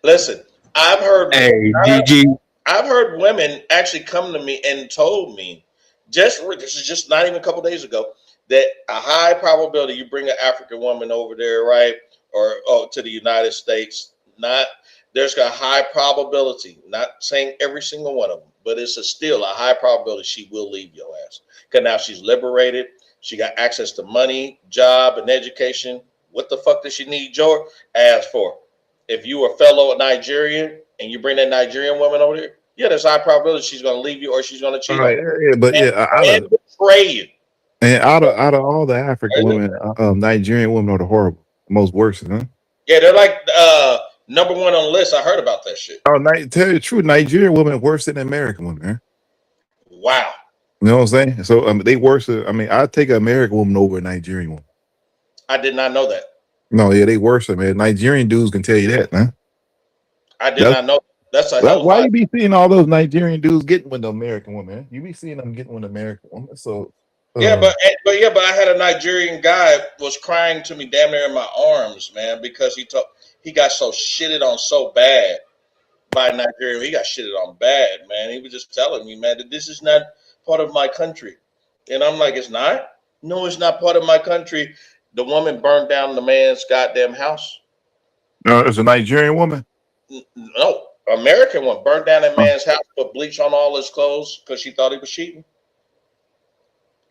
Speaker 1: Listen, I've heard
Speaker 3: Hey, GG.
Speaker 1: I've heard women actually come to me and told me this is just not even a couple days ago that a high probability you bring an African woman over there, right, or to the United States, not there's a high probability. Not saying every single one of them, but it's still a high probability she will leave your ass because now she's liberated. She got access to money, job, and education. What the fuck does she need your ass for? If you are a fellow Nigerian and you bring that Nigerian woman over there, yeah, there's a high probability she's going to leave you or she's going to
Speaker 4: All
Speaker 1: cheat on
Speaker 4: right, yeah, but
Speaker 1: you
Speaker 4: yeah,
Speaker 1: and betray you.
Speaker 4: out of all the African women, Nigerian women are the horrible, most worst, huh?
Speaker 1: Yeah, they're like number one on the list. I heard about that shit.
Speaker 4: Oh, tell you the truth, Nigerian women are worse than American women, huh?
Speaker 1: Wow.
Speaker 4: You know what I'm saying? So they worse. I mean, I'd take an American woman over a Nigerian woman.
Speaker 1: I did not know that.
Speaker 4: No, yeah, they worse, man. Nigerian dudes can tell you that, huh?
Speaker 1: I did not know. That's a hell of
Speaker 4: Why
Speaker 1: a
Speaker 4: you be seeing all those Nigerian dudes getting with the American woman? Huh? You be seeing them getting with the American woman. So
Speaker 1: yeah, but I had a Nigerian guy was crying to me damn near in my arms, man, because he got so shitted on so bad by Nigeria. He got shitted on bad, man. He was just telling me, man, that this is not part of my country. And I'm like, it's not? No, it's not part of my country. The woman burned down the man's goddamn house.
Speaker 4: it's a Nigerian woman.
Speaker 1: No, American one burned down that man's house, put bleach on all his clothes because she thought he was cheating.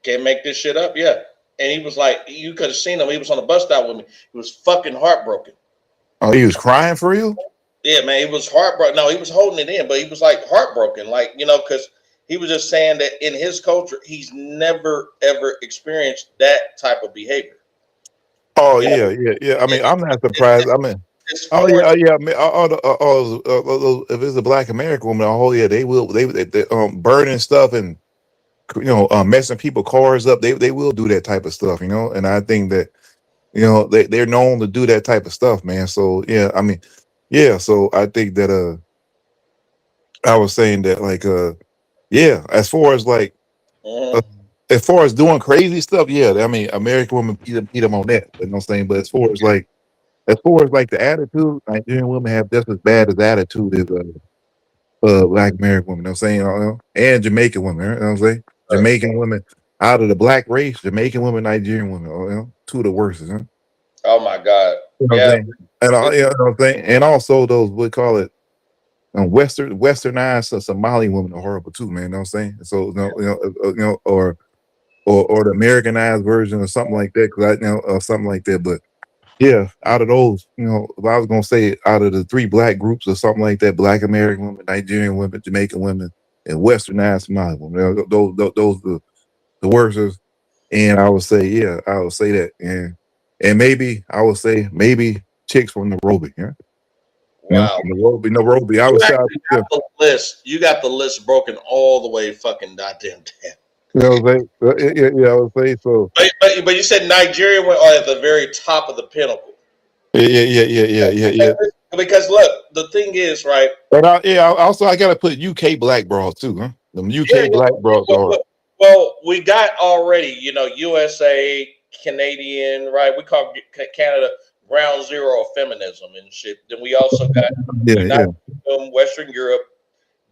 Speaker 1: Can't make this shit up, yeah. And he was like, you could have seen him. He was on the bus stop with me. He was fucking heartbroken.
Speaker 4: Oh, he was crying for you?
Speaker 1: Yeah, man, he was heartbroken. No, he was holding it in, but he was like heartbroken, like, because he was just saying that in his culture, he's never ever experienced that type of behavior.
Speaker 4: Oh yeah. I mean, I'm not surprised. I mean,
Speaker 1: It's
Speaker 4: oh
Speaker 1: foreign.
Speaker 4: yeah. I mean, if it's a Black American woman, oh yeah, they burning stuff and messing people cars up. They will do that type of stuff, And I think that they're known to do that type of stuff, man. So yeah, I mean, yeah. So I think that I was saying that yeah, as far as as far as doing crazy stuff, yeah, I mean, American women beat them on that. You know what I'm saying? But as far as the attitude, Nigerian women have just as bad as attitude as Black American women. You know what I'm saying? And Jamaican women. You know what I'm saying? Jamaican women out of the Black race, Jamaican women, Nigerian women, two of the worst. Huh?
Speaker 1: Oh my God!
Speaker 4: You know what I'm saying? And you know what I'm saying? And also those we call it westernized Somali women are horrible too, man. You know what I'm saying? So or the Americanized version or something like that, or something like that. But yeah, out of those, if I was gonna say out of the three Black groups or something like that, Black American women, Nigerian women, Jamaican women, and westernized Somali women, those are the worst. And I would say, yeah, I would say that, and maybe I would say maybe chicks from Nairobi, yeah.
Speaker 1: Wow.
Speaker 4: Nairobi. I was
Speaker 1: the list. You got the list broken all the way fucking goddamn down.
Speaker 4: You know what I'm saying? Yeah, I would say so.
Speaker 1: But you said Nigeria went at the very top of the pinnacle.
Speaker 4: Yeah.
Speaker 1: Because look, the thing is, right?
Speaker 4: But also I gotta put UK black bras too, huh? Them
Speaker 1: Yeah,
Speaker 4: UK black bras
Speaker 1: well,
Speaker 4: are.
Speaker 1: well, well, we got already, USA, Canadian, right? We call Canada ground zero of feminism and shit. Then we also got
Speaker 4: Yeah.
Speaker 1: United Kingdom, Western Europe.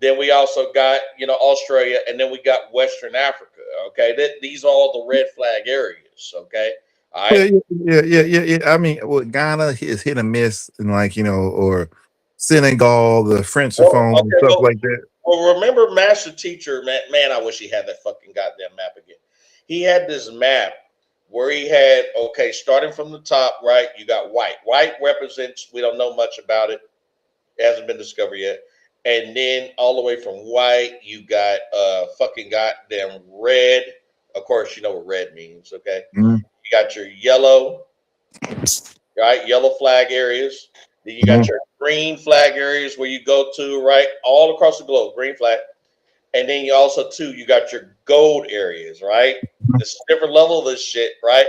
Speaker 1: Then we also got, Australia, and then we got Western Africa. Okay, these are all the red flag areas. Okay, all right.
Speaker 4: Yeah. I mean, well, Ghana is hit and miss, and like or Senegal, the
Speaker 1: Well,
Speaker 4: Francophone and
Speaker 1: okay,
Speaker 4: stuff
Speaker 1: well,
Speaker 4: like that.
Speaker 1: well, remember Master Teacher, man, I wish he had that fucking goddamn map again. He had this map where he had, okay, starting from the top, right, you got white. White represents, we don't know much about it. It hasn't been discovered yet. And then all the way from white, you got fucking goddamn red. Of course, you know what red means, okay?
Speaker 4: Mhm.
Speaker 1: You got your yellow, right? Yellow flag areas. Then you got
Speaker 4: Mhm.
Speaker 1: your green flag areas where you go to, right? All across the globe, green flag. And then you also too, you got your gold areas, right? This different level of this shit, right?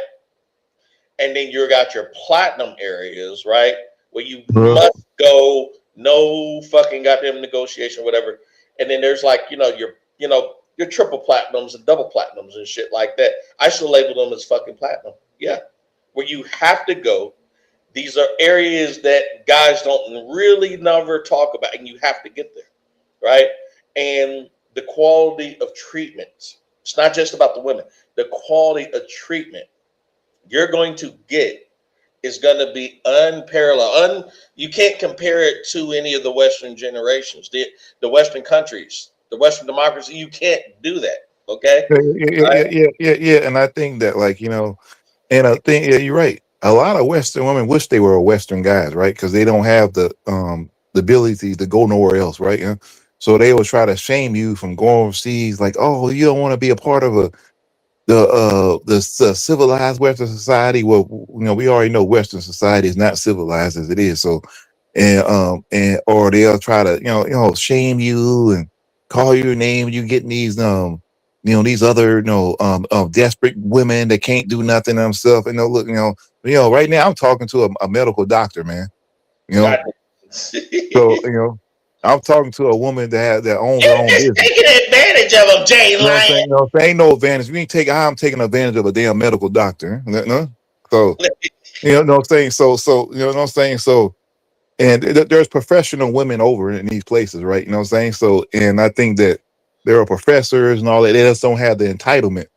Speaker 1: And then you got your platinum areas, right? Where you
Speaker 4: Mhm.
Speaker 1: must go, no fucking goddamn negotiation, whatever. And then there's like, your triple platinums and double platinums and shit like that. I should label them as fucking platinum. Yeah. Where you have to go. These are areas that guys don't really never talk about, and you have to get there, right? And the quality of treatment. It's not just about the women. The quality of treatment you're going to get is going to be unparalleled. You can't compare it to any of the Western generations, the Western countries, the Western democracy. You can't do that. Okay. All right?
Speaker 4: Yeah. And I think that, like, and I think, yeah, you're right. A lot of Western women wish they were Western guys, right? Because they don't have the ability to go nowhere else, right? So they will try to shame you from going overseas, like, oh, you don't want to be a part of the civilized Western society. Well, we already know Western society is not civilized as it is. So, and or they'll try to shame you and call you your name. You getting these these other desperate women that can't do nothing themselves. And look, right now I'm talking to a medical doctor, man. You know,
Speaker 1: God.
Speaker 4: so
Speaker 1: You're
Speaker 4: I'm talking to a woman that owns her own
Speaker 1: just
Speaker 4: business.
Speaker 1: taking advantage of them, Jay
Speaker 4: You know what I'm
Speaker 1: Lion.
Speaker 4: saying? There ain't no advantage. We ain't taking. I'm taking advantage of a damn medical doctor. No? So what I'm saying. So you know what I'm saying. So and there's professional women over in these places, right? You know what I'm saying. So and I think that there are professors and all that. They just don't have the entitlement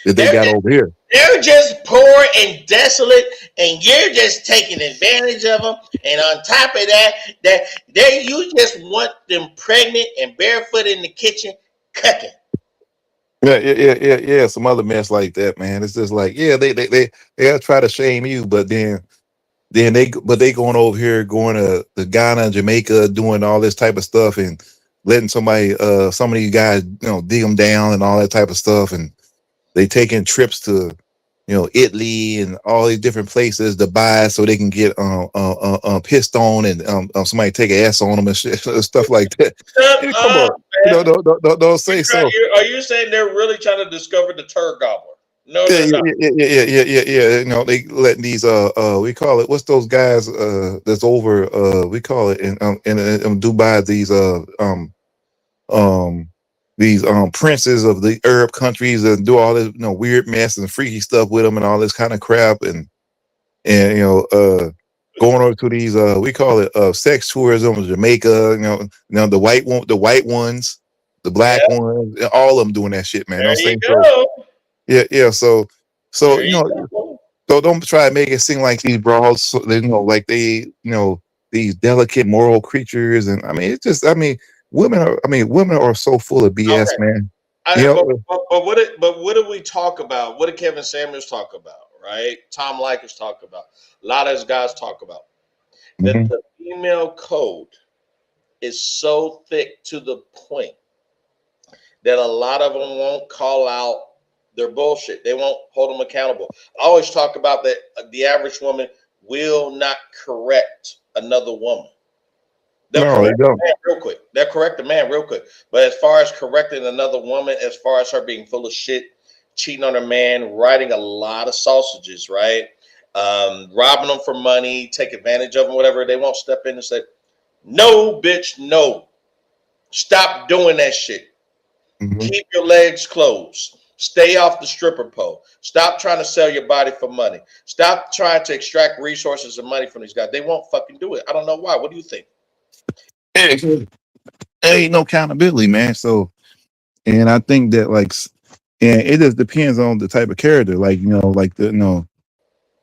Speaker 4: that they
Speaker 1: They're
Speaker 4: got
Speaker 1: just,
Speaker 4: over here.
Speaker 1: they're just poor and desolate, and you're just taking advantage of them. And on top of that, you just want them pregnant and barefoot in the kitchen cooking.
Speaker 4: Yeah. Some other mess like that, man. It's just like, yeah, they'll try to shame you, but then they going over here, going to Ghana, Jamaica, doing all this type of stuff and letting some of these guys, dig them down and all that type of stuff. And they taking trips to, Italy and all these different places to buy so they can get pissed on and somebody take an ass on them and shit, stuff like that.
Speaker 1: Shut
Speaker 4: Yeah, come on.
Speaker 1: up, man.
Speaker 4: Don't say so.
Speaker 1: Are you saying they're really trying to discover the turd gobbler? No,
Speaker 4: Yeah,
Speaker 1: they're not.
Speaker 4: yeah. They letting these we call it, what's those guys that's over we call it in Dubai, um these princes of the Arab countries and do all this weird mess and freaky stuff with them and all this kind of crap and going over to these we call it sex tourism in Jamaica, the white ones, the
Speaker 1: Yeah,
Speaker 4: black ones, all of them doing that shit, man. You know
Speaker 1: there
Speaker 4: what I'm
Speaker 1: you
Speaker 4: saying? So
Speaker 1: go.
Speaker 4: yeah. So
Speaker 1: There you go.
Speaker 4: so don't try to make it seem like these bras, like these delicate moral creatures. And I mean, it's just, women are so full of BS,
Speaker 1: Okay.
Speaker 4: man. You
Speaker 1: I, but,
Speaker 4: know,
Speaker 1: but what did we talk about? What did Kevin Samuels talk about? Right? Tom Likas talk about. A lot of those guys talk about that
Speaker 4: mhm.
Speaker 1: the female code is so thick to the point that a lot of them won't call out their bullshit. They won't hold them accountable. I always talk about that the average woman will not correct another woman. They'll
Speaker 4: No, they
Speaker 1: correct
Speaker 4: don't.
Speaker 1: the man real quick. They'll correct the man real quick. But as far as correcting another woman, as far as her being full of shit, cheating on her man, writing a lot of sausages, right? robbing them for money, take advantage of them, whatever. They won't step in and say, "No, bitch, no. Stop doing that shit.
Speaker 4: Mhm.
Speaker 1: Keep your legs closed. Stay off the stripper pole. Stop trying to sell your body for money. Stop trying to extract resources and money from these guys." They won't fucking do it. I don't know why. What do you think?
Speaker 2: Mm-hmm.
Speaker 4: There ain't no accountability, man. So, and I think that and it just depends on the type of character. Like,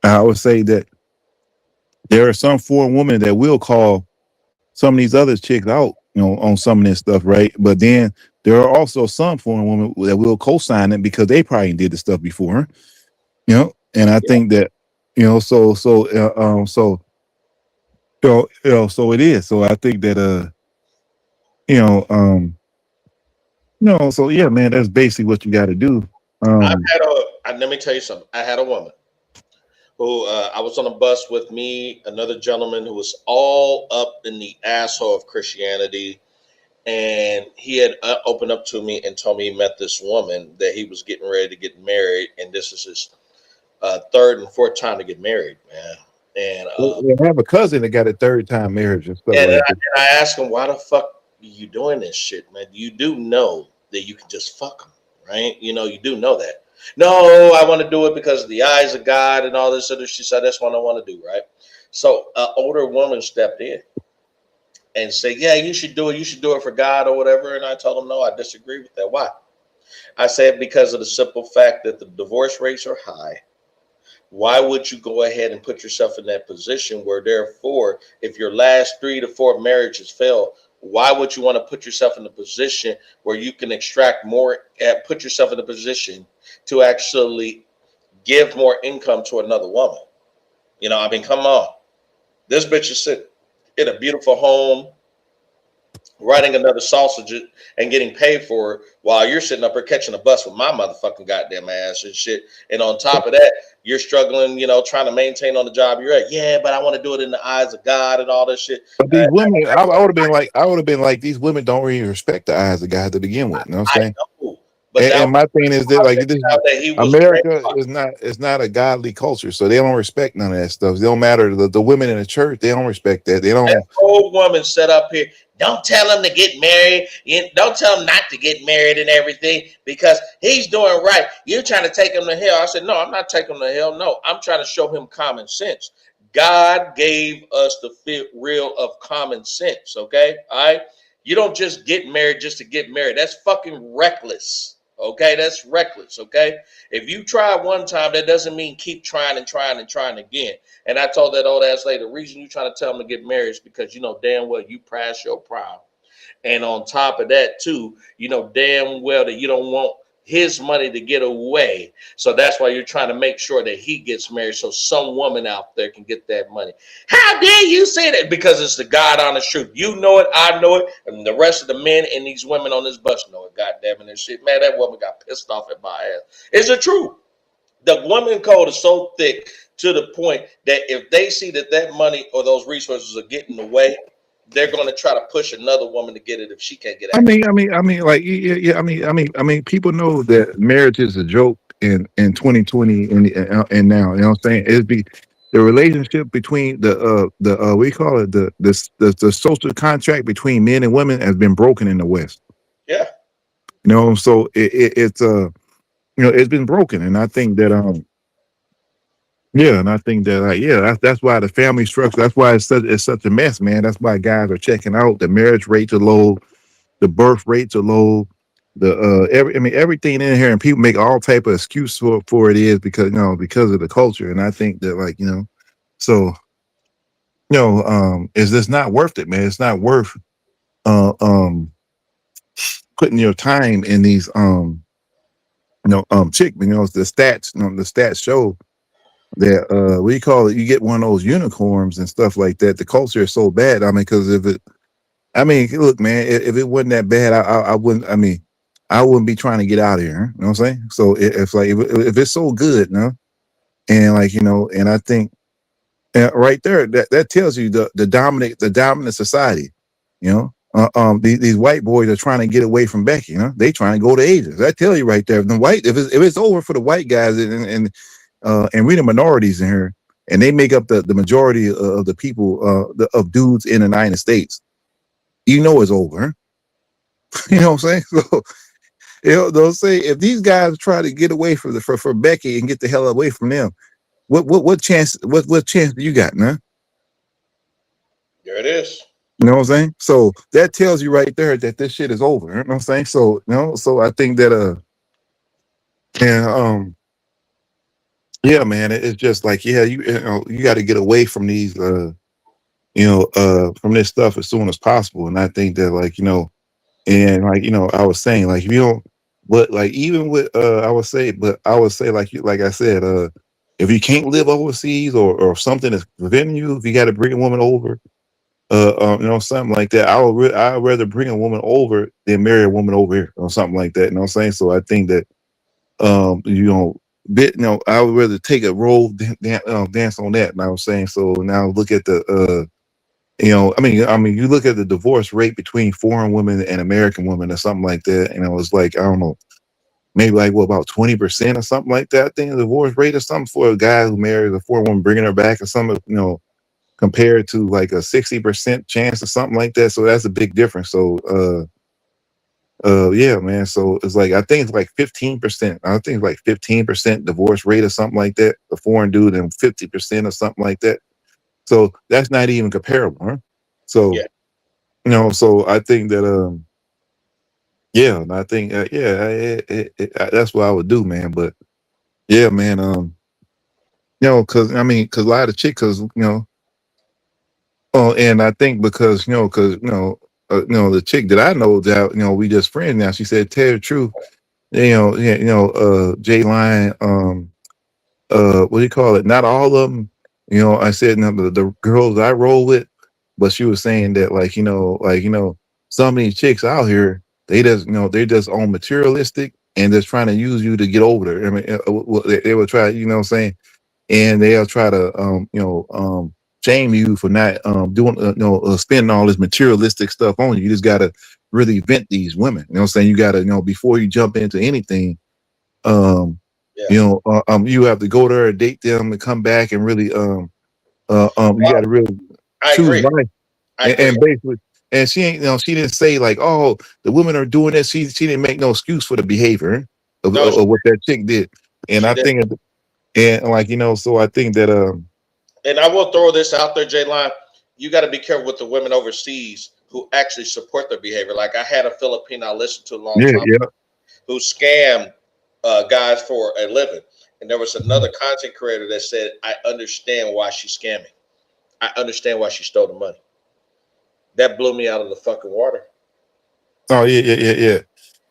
Speaker 4: I would say that there are some foreign women that will call some of these other chicks out, on some of this stuff, right? But then there are also some foreign women that will co-sign it because they probably did the stuff before, And I
Speaker 1: Yeah.
Speaker 4: think that, so it is. So I think that, so yeah, man, that's basically what you got to do.
Speaker 1: Let me tell you something. I had a woman who I was on a bus with me, another gentleman who was all up in the asshole of Christianity. And he had opened up to me and told me he met this woman that he was getting ready to get married. And this is his third and fourth time to get married, man. And
Speaker 4: I have a cousin that got a third time marriage and stuff like that.
Speaker 1: I asked him, "Why the fuck are you doing this shit, man? You do know that you can just fuck them, right? You do know that." "No, I want to do it because of the eyes of God and all this other shit." She said, "That's what I want to do," right? So an older woman stepped in and said, "Yeah, you should do it. You should do it for God or whatever." And I told him, "No, I disagree with that." "Why?" I said, "Because of the simple fact that the divorce rates are high. Why would you go ahead and put yourself in that position where, therefore, if your last 3 to 4 marriages fail, why would you want to put yourself in a position where you can extract more, put yourself in a position to actually give more income to another woman?" Come on. This bitch is sitting in a beautiful home, writing another sausage and getting paid for it while you're sitting up here catching a bus with my motherfucking goddamn ass and shit. And on top of that, you're struggling, trying to maintain on the job you're at. "Yeah, but I want to do it in the eyes of God and all that shit."
Speaker 4: But these women, I would have been like, these women don't really respect the eyes of God to begin with. You know what I'm saying?
Speaker 1: know, but
Speaker 4: And my thing is that
Speaker 1: that he was
Speaker 4: America is not a godly culture, so they don't respect none of that stuff. It don't matter. The women in the church, they don't respect that. They don't.
Speaker 1: That old woman set up here. "Don't tell him to get married. Don't tell him not to get married and everything because he's doing right. You're trying to take him to hell." I said, "No, I'm not taking him to hell. No, I'm trying to show him common sense. God gave us the real of common sense. Okay, all right. You don't just get married just to get married. That's fucking reckless. Okay, that's reckless. Okay, if you try one time, that doesn't mean keep trying and trying and trying again." And I told that old ass lady, the reason you trying to tell him to get married is because you know damn well you passed your prime. And on top of that, too, you know damn well that you don't want his money to get away. So that's why you're trying to make sure that he gets married so some woman out there can get that money. How dare you say that? Because it's the God honest truth. You know it, I know it, and the rest of the men and these women on this bus know it. God damn it and shit. Man, that woman got pissed off at my ass. Is it true? The woman code is so thick to the point that if they see that money or those resources are getting away, they're going to try to push another woman to get it if she can't get it.
Speaker 4: People know that marriage is a joke in 2020 and now. You know what I'm saying? The relationship between the we call it the social contract between men and women has been broken in the West.
Speaker 1: Yeah.
Speaker 4: So it's it's been broken, and I think that that's why the family structure, that's why it's such a mess, man. That's why guys are checking out. The marriage rates are low, the birth rates are low, everything in here, and people make all type of excuse for it is because of the culture. And I think that is this not worth it, man? It's not worth putting your time in these chick, the stats show that we call it, you get one of those unicorns and stuff like that. The culture is so bad. Because look, man, if it wasn't that bad, I wouldn't. I wouldn't be trying to get out of here. You know what I'm saying? So if it's so good, and and I think right there that tells you the dominant society. These white boys are trying to get away from Becky. They trying to go to Asia. That tell you right there. If it's over for the white guys and we the minorities in here, and they make up the majority of the people of dudes in the United States, you know it's over. Huh? You know what I'm saying? So they'll say if these guys try to get away from for Becky and get the hell away from them, what chance do you got, man?
Speaker 1: There it is.
Speaker 4: You know what I'm saying? So that tells you right there that this shit is over. You know what I'm saying? So so I think that and yeah, man, it's just like you got to get away from these from this stuff as soon as possible. And I think that and I was saying like if you don't, but like even with I would say like I said if you can't live overseas or something is preventing you, if you got to bring a woman over. Something like that. I'd rather bring a woman over than marry a woman over here or something like that. You know what I'm saying? So I think that, I would rather take a role dance on that. And I was saying, so now look at the, you look at the divorce rate between foreign women and American women or something like that. And I was like, I don't know, maybe like about 20% or something like that. I think the divorce rate or something for a guy who marries a foreign woman, bringing her back or something, compared to like a 60% chance or something like that. So that's a big difference. So yeah, man. So it's like I think it's like 15%. I think it's like 15% divorce rate or something like that. The foreign dude and 50% or something like that. So that's not even comparable, huh? So so I think that yeah, and I think that's what I would do, man. But yeah, man, because a lot of chicks, oh, and I think because the chick that I know that we just friends now. She said, "Tell the truth, J Line, what do you call it? Not all of them, I said the girls I roll with, but she was saying that some of these chicks out here, they just they just on materialistic and just trying to use you to get over there. I mean, they will try, what I'm saying, and they'll try to shame you for not doing spending all this materialistic stuff on you. You just gotta really vent these women. You know what I'm saying? You gotta, before you jump into anything, you have to go there and date them and come back and really you gotta really choose life. And basically, and she ain't, she didn't say like, oh, the women are doing this. She didn't make no excuse for the behavior of what that chick did. And I think, and so I think that
Speaker 1: and I will throw this out there, J-Line. You got to be careful with the women overseas who actually support their behavior. Like I had a Filipino I listened to a long time ago who scammed guys for a living. And there was another content creator that said, I understand why she's scamming. I understand why she stole the money. That blew me out of the fucking water.
Speaker 4: Oh, yeah.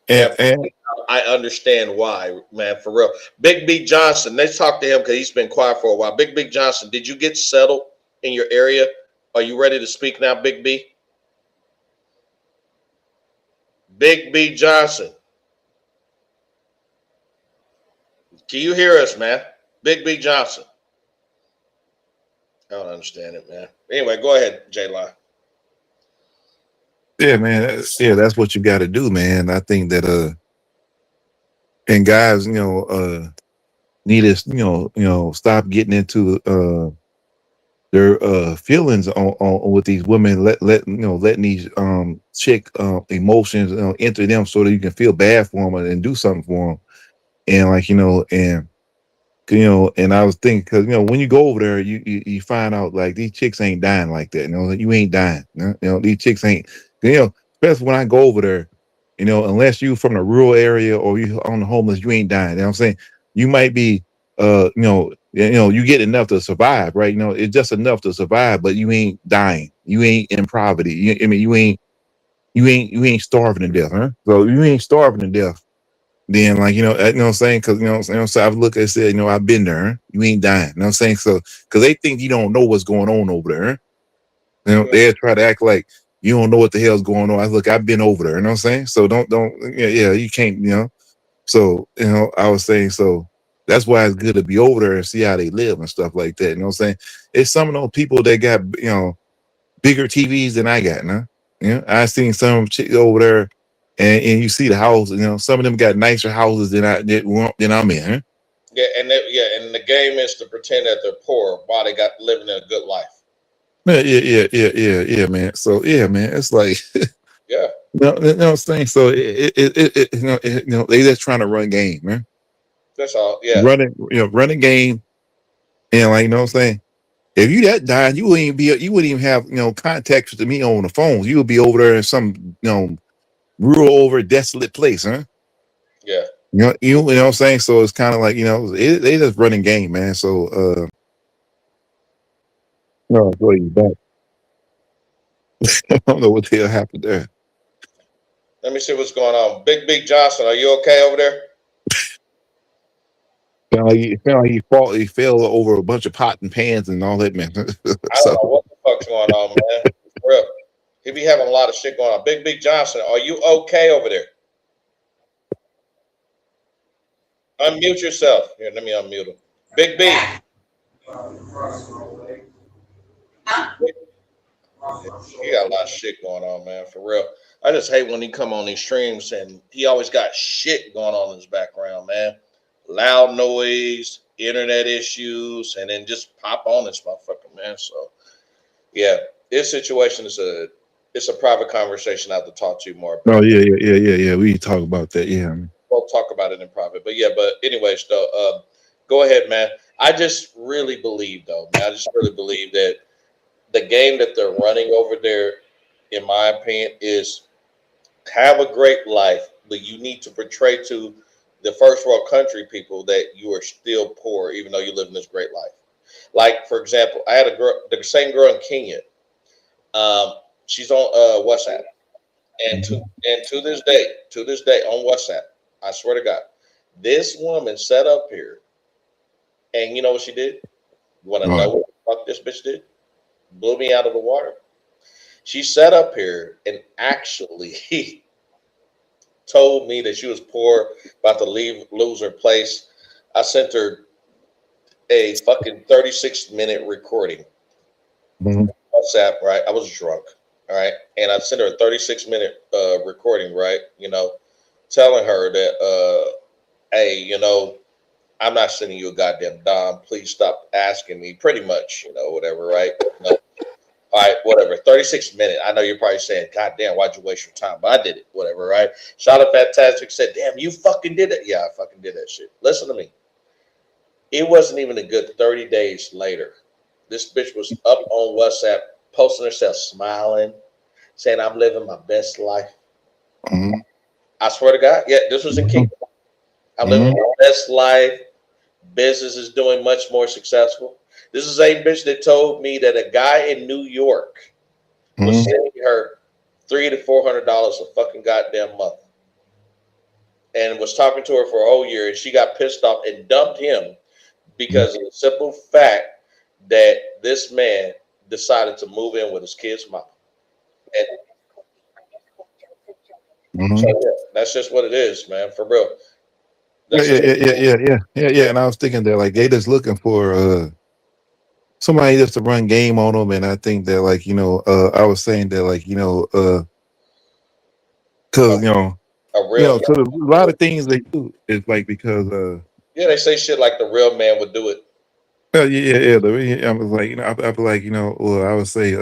Speaker 4: And
Speaker 1: I understand why, man, for real. Big B Johnson, let's talk to him because he's been quiet for a while. Big B Johnson, did you get settled in your area? Are you ready to speak now, Big B? Big B Johnson. Can you hear us, man? Big B Johnson. I don't understand it, man. Anyway, go ahead, J-Line.
Speaker 4: Yeah, man. That's what you got to do, man. I think that and guys, need to stop getting into their feelings on with these women. Letting these chick emotions enter them so that you can feel bad for them and do something for them. And and I was thinking because when you go over there, you find out like these chicks ain't dying like that. You ain't dying. These chicks ain't. Especially when I go over there, unless you from the rural area or you on the homeless, you ain't dying. You know what I'm saying? You might be, you get enough to survive, right? It's just enough to survive, but you ain't dying. You ain't in poverty. You ain't starving to death, huh? So you ain't starving to death. Then what I'm saying? Because so I've looked and said, I've been there. Huh? You ain't dying. You know what I'm saying? So because they think you don't know what's going on over there. Huh? They'll try to act like you don't know what the hell's going on. I've been over there. You know what I'm saying? So don't you can't, So, I was saying, so that's why it's good to be over there and see how they live and stuff like that. You know what I'm saying? It's some of those people that got, bigger TVs than I got, nah. I seen some chicks over there and you see the houses, some of them got nicer houses than I'm in, huh?
Speaker 1: Yeah, and the game is to pretend that they're poor while they got living a good life.
Speaker 4: Yeah, man. So yeah, man, it's like
Speaker 1: Yeah,
Speaker 4: you know what I'm saying. So they just trying to run game, man.
Speaker 1: that's all. Yeah,
Speaker 4: Run a game, and like you know what I'm saying. If you that died, you wouldn't even have contact with me on the phone. You would be over there in some rural, over desolate place, huh?
Speaker 1: yeah.
Speaker 4: You know what I'm saying. So it's kind of like they just running game, man. So no, go you back. I don't know what the hell happened there.
Speaker 1: Let me see what's going on. Big Johnson, are you okay over there?
Speaker 4: Sound like he fell over a bunch of pot and pans and all that, man.
Speaker 1: I don't
Speaker 4: So
Speaker 1: know what the fuck's going on, man. For real. He be having a lot of shit going on. Big Johnson, are you okay over there? Unmute yourself. Here, let me unmute him. Big B. He got a lot of shit going on, man. For real. I just hate when he come on these streams and he always got shit going on in his background, man. Loud noise, internet issues, and then just pop on this motherfucker, man. So yeah, this situation is it's a private conversation I have to talk to you more about.
Speaker 4: Oh yeah. We talk about that. Yeah.
Speaker 1: We'll talk about it in private. But yeah, but anyways, though, go ahead, man. I just really believe that the game that they're running over there, in my opinion, is have a great life, but you need to portray to the first world country people that you are still poor, even though you live in this great life. Like, for example, I had the same girl in Kenya. She's on WhatsApp, and to this day on WhatsApp, I swear to God, this woman sat up here, and you know what she did? You want to know what the fuck this bitch did? Blew me out of the water. She sat up here and actually told me that she was poor, about to lose her place. I sent her a fucking 36-minute recording. WhatsApp, right? I was drunk, all right? And I sent her a 36-minute recording, right? Telling her that, hey, I'm not sending you a goddamn dime. Please stop asking me, pretty much, whatever, right? All right, whatever. 36 minutes. I know you're probably saying, God damn, why'd you waste your time? But I did it, whatever, right? Shout out Fantastic said, damn, you fucking did it. Yeah, I fucking did that shit. Listen to me. It wasn't even a good 30 days later. This bitch was up on WhatsApp, posting herself smiling, saying, I'm living my best life.
Speaker 4: Mm-hmm.
Speaker 1: I swear to God. Yeah, this was in Kingdom. I'm living my best life. Business is doing much more successful. This is a bitch that told me that a guy in New York was sending her $300 to $400 a fucking goddamn month, and was talking to her for a whole year, and she got pissed off and dumped him because of the simple fact that this man decided to move in with his kid's mom. And so, yeah, that's just what it is, man. For real.
Speaker 4: Yeah. And I was thinking that like they just looking for somebody just to run game on them, and I think that like I was saying that like because because a lot of things they do is like because
Speaker 1: they say shit like the real man would do it.
Speaker 4: I was like I was like well I would say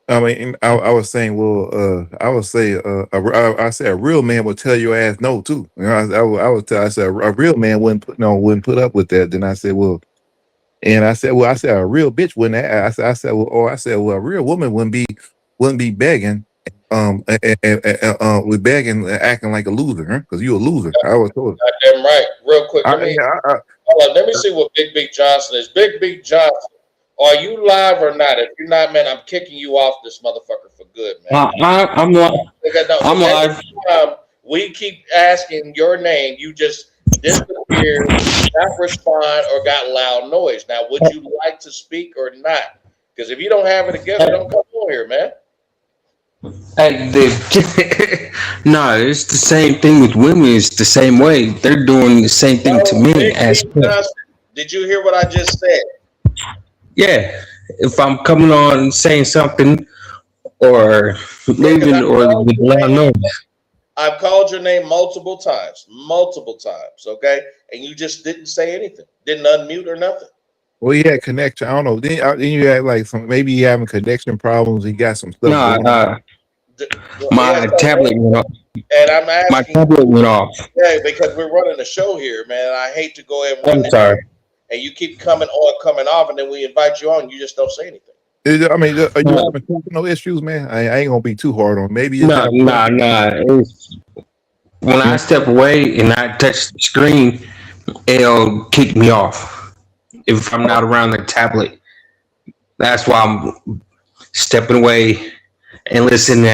Speaker 4: I mean I was saying well I would say I say a real man would tell your ass no too. I would tell I said a real man wouldn't put up with that. Then I said well. And I said a real bitch wouldn't. I said well, a real woman wouldn't be begging, with begging, acting like a loser, huh? Because you a loser. I was told.
Speaker 1: Goddamn right. Real quick, let me see what Big Johnson is. Big Johnson, are you live or not? If you're not, man, I'm kicking you off this motherfucker for good, man.
Speaker 3: I'm live. I'm live.
Speaker 1: We keep asking your name. You just disappeared, not respond, or got loud noise. Now, would you like to speak or not? Because if you don't have it together, don't come on here, man.
Speaker 3: No, it's the same thing with women. It's the same way. They're doing the same thing to me.
Speaker 1: Did you hear what I just said?
Speaker 3: Yeah. If I'm coming on saying something or leaving or with loud noise.
Speaker 1: I've called your name multiple times, okay? And you just didn't say anything, didn't unmute or nothing.
Speaker 4: Well, he had connection. I don't know. Then you had like some, maybe he having connection problems. He got some stuff
Speaker 3: No,
Speaker 4: going on.
Speaker 3: my tablet went off.
Speaker 1: And I'm
Speaker 3: My
Speaker 1: asking,
Speaker 3: tablet went off.
Speaker 1: yeah, because we're running a show here, man. I hate to go ahead and run
Speaker 3: I'm
Speaker 1: this,
Speaker 3: sorry.
Speaker 1: and you keep coming on, coming off, and then we invite you on, and you just don't say anything.
Speaker 4: I mean, are you
Speaker 3: No.
Speaker 4: having no issues, man? I ain't gonna be too hard on. Maybe it's
Speaker 3: No. When I step away and I touch the screen, it'll kick me off if I'm not around the tablet. That's why I'm stepping away and listening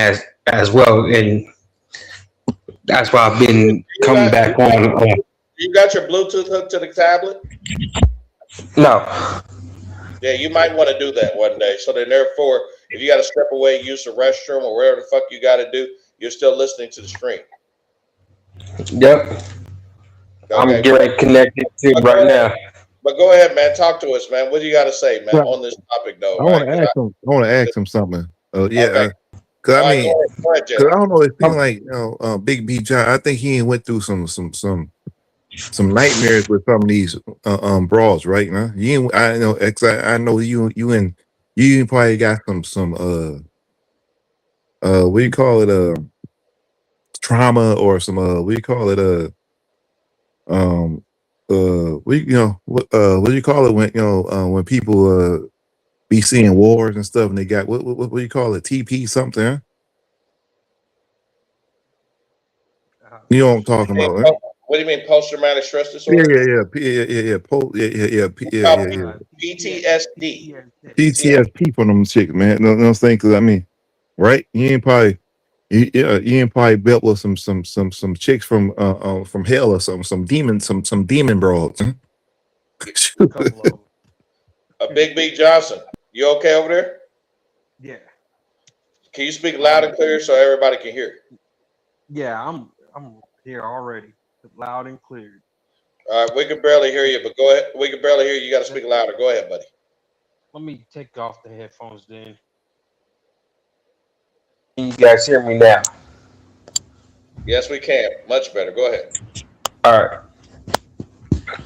Speaker 3: as well, and that's why I've been coming back on.
Speaker 1: You got your Bluetooth hooked to the tablet?
Speaker 3: No.
Speaker 1: Yeah, you might want to do that one day. So then, therefore, if you got to step away, use the restroom or wherever the fuck you got to do, you're still listening to the stream.
Speaker 3: Yep.
Speaker 1: Okay.
Speaker 3: I'm getting connected to it right now.
Speaker 1: But go ahead, man. Talk to us, man. What do you got to say, man,
Speaker 4: Well,
Speaker 1: on this topic, though?
Speaker 4: I want to ask him. I want to ask him something. Yeah,
Speaker 1: Okay.
Speaker 4: cause
Speaker 1: All
Speaker 4: I
Speaker 1: right,
Speaker 4: mean,
Speaker 1: go ahead, Jay.
Speaker 4: cause I don't know. It seems like Big B John. I think he went through some nightmares with some of these bras, right? Now you, ain't, I know, I know you probably got some what do you call it, trauma or some what do you call it, what do you call it when people be seeing wars and stuff and they got what do you call it, TP something, huh? You know what I'm talking about, right?
Speaker 1: What do you mean, post-traumatic stress disorder?
Speaker 4: Yeah.
Speaker 1: PTSD.
Speaker 4: PTSD for them chicks, man. You know what I'm saying? Because I mean, right? You ain't probably built with some chicks from hell or some demon broads. Huh?
Speaker 1: Big B Johnson, you okay over there?
Speaker 5: Yeah.
Speaker 1: Can you speak loud and clear so everybody can hear?
Speaker 5: Yeah, I'm here already, loud and clear.
Speaker 1: All right, we can barely hear you, but go ahead. We can barely hear you. You got to speak louder. Go ahead, buddy.
Speaker 5: Let me take off the headphones then.
Speaker 3: Can you guys hear me now?
Speaker 1: Yes, we can. Much better. Go ahead.
Speaker 3: All right.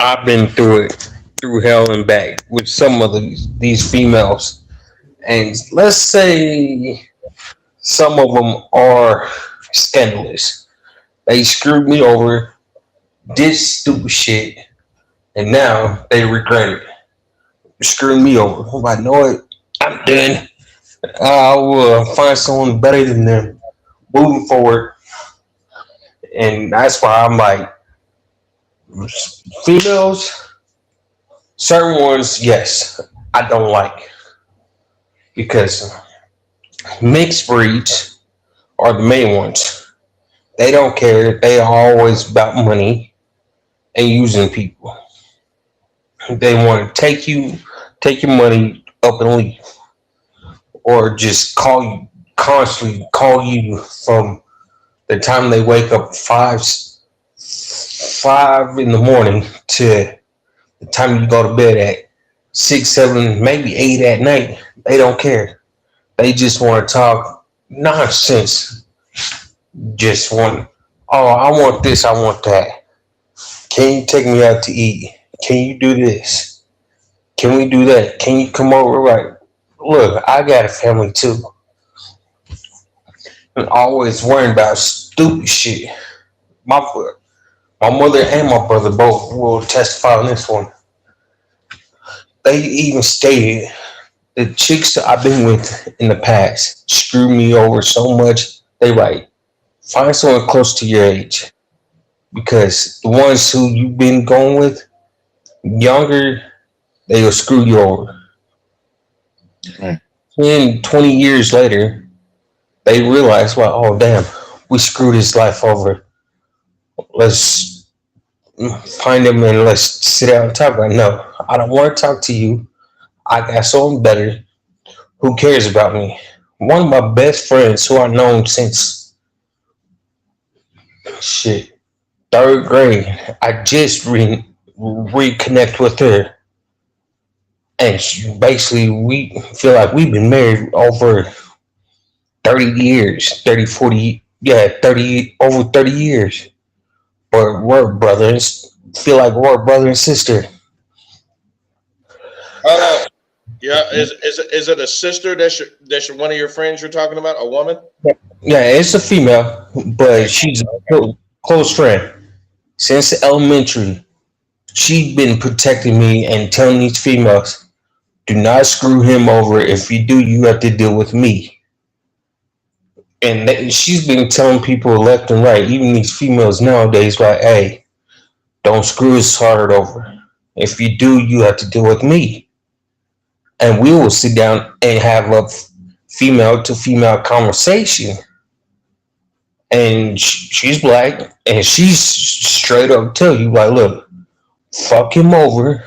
Speaker 3: I've been through hell and back with some of these females, and let's say some of them are scandalous. They screwed me over, did stupid shit, and now they regret it. Screwed me over. I'm like, know it, I'm done. I will find someone better than them moving forward. And that's why I'm like, females, certain ones, yes, I don't like. Because mixed breeds are the main ones. They don't care. They are always about money and using people. They want to take your money up and leave. Or just constantly call you from the time they wake up 5 in the morning to the time you go to bed at 6, 7, maybe 8 at night. They don't care. They just want to talk nonsense. Just want, oh, I want this, I want that. Can you take me out to eat? Can you do this? Can we do that? Can you come over? Right. Look, I got a family too. I'm always worrying about stupid shit. My mother and my brother both will testify on this one. They even stated the chicks that I've been with in the past screwed me over so much. They like, find someone close to your age, because the ones who you've been going with younger, they will screw you over. 10, 20 years later, they realize, well, oh damn, we screwed his life over. Let's find him and let's sit down and talk about it. No, I don't want to talk to you. I got someone better. Who cares about me? One of my best friends who I've known since third grade. I just reconnect with her. And basically, we feel like we've been married over 30 years, 30, 40 Yeah, 30 over 30 years. But we're brothers. Feel like we're brother and sister.
Speaker 1: Uh, yeah, is it a sister that's one of your friends you're talking about? A woman?
Speaker 3: Yeah, it's a female, but she's a close friend since elementary. She's been protecting me and telling these females, do not screw him over. If you do, you have to deal with me. And she's been telling people left and right, even these females nowadays, like, hey, don't screw his heart over. If you do, you have to deal with me. And we will sit down and have a female to female conversation. And she's black, and she's straight up tell you, like, look, fuck him over.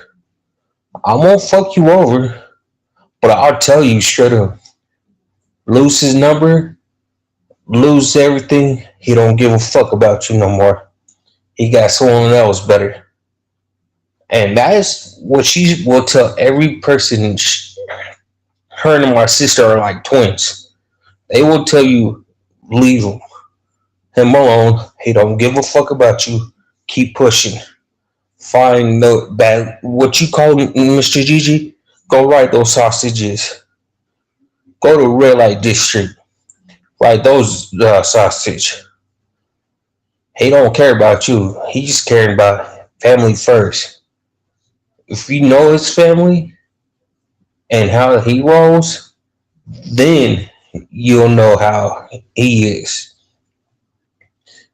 Speaker 3: I won't fuck you over, but I'll tell you straight up, lose his number, lose everything. He don't give a fuck about you no more. He got someone else better. And that is what she will tell every person. Her and my sister are like twins. They will tell you, leave him alone. He don't give a fuck about you. Keep pushing. Find the bad, what you call Mr. Gigi. Go ride those sausages. Go to red light district. Ride those sausage. He don't care about you. He's caring about family first. If you know his family and how he rolls, then you'll know how he is.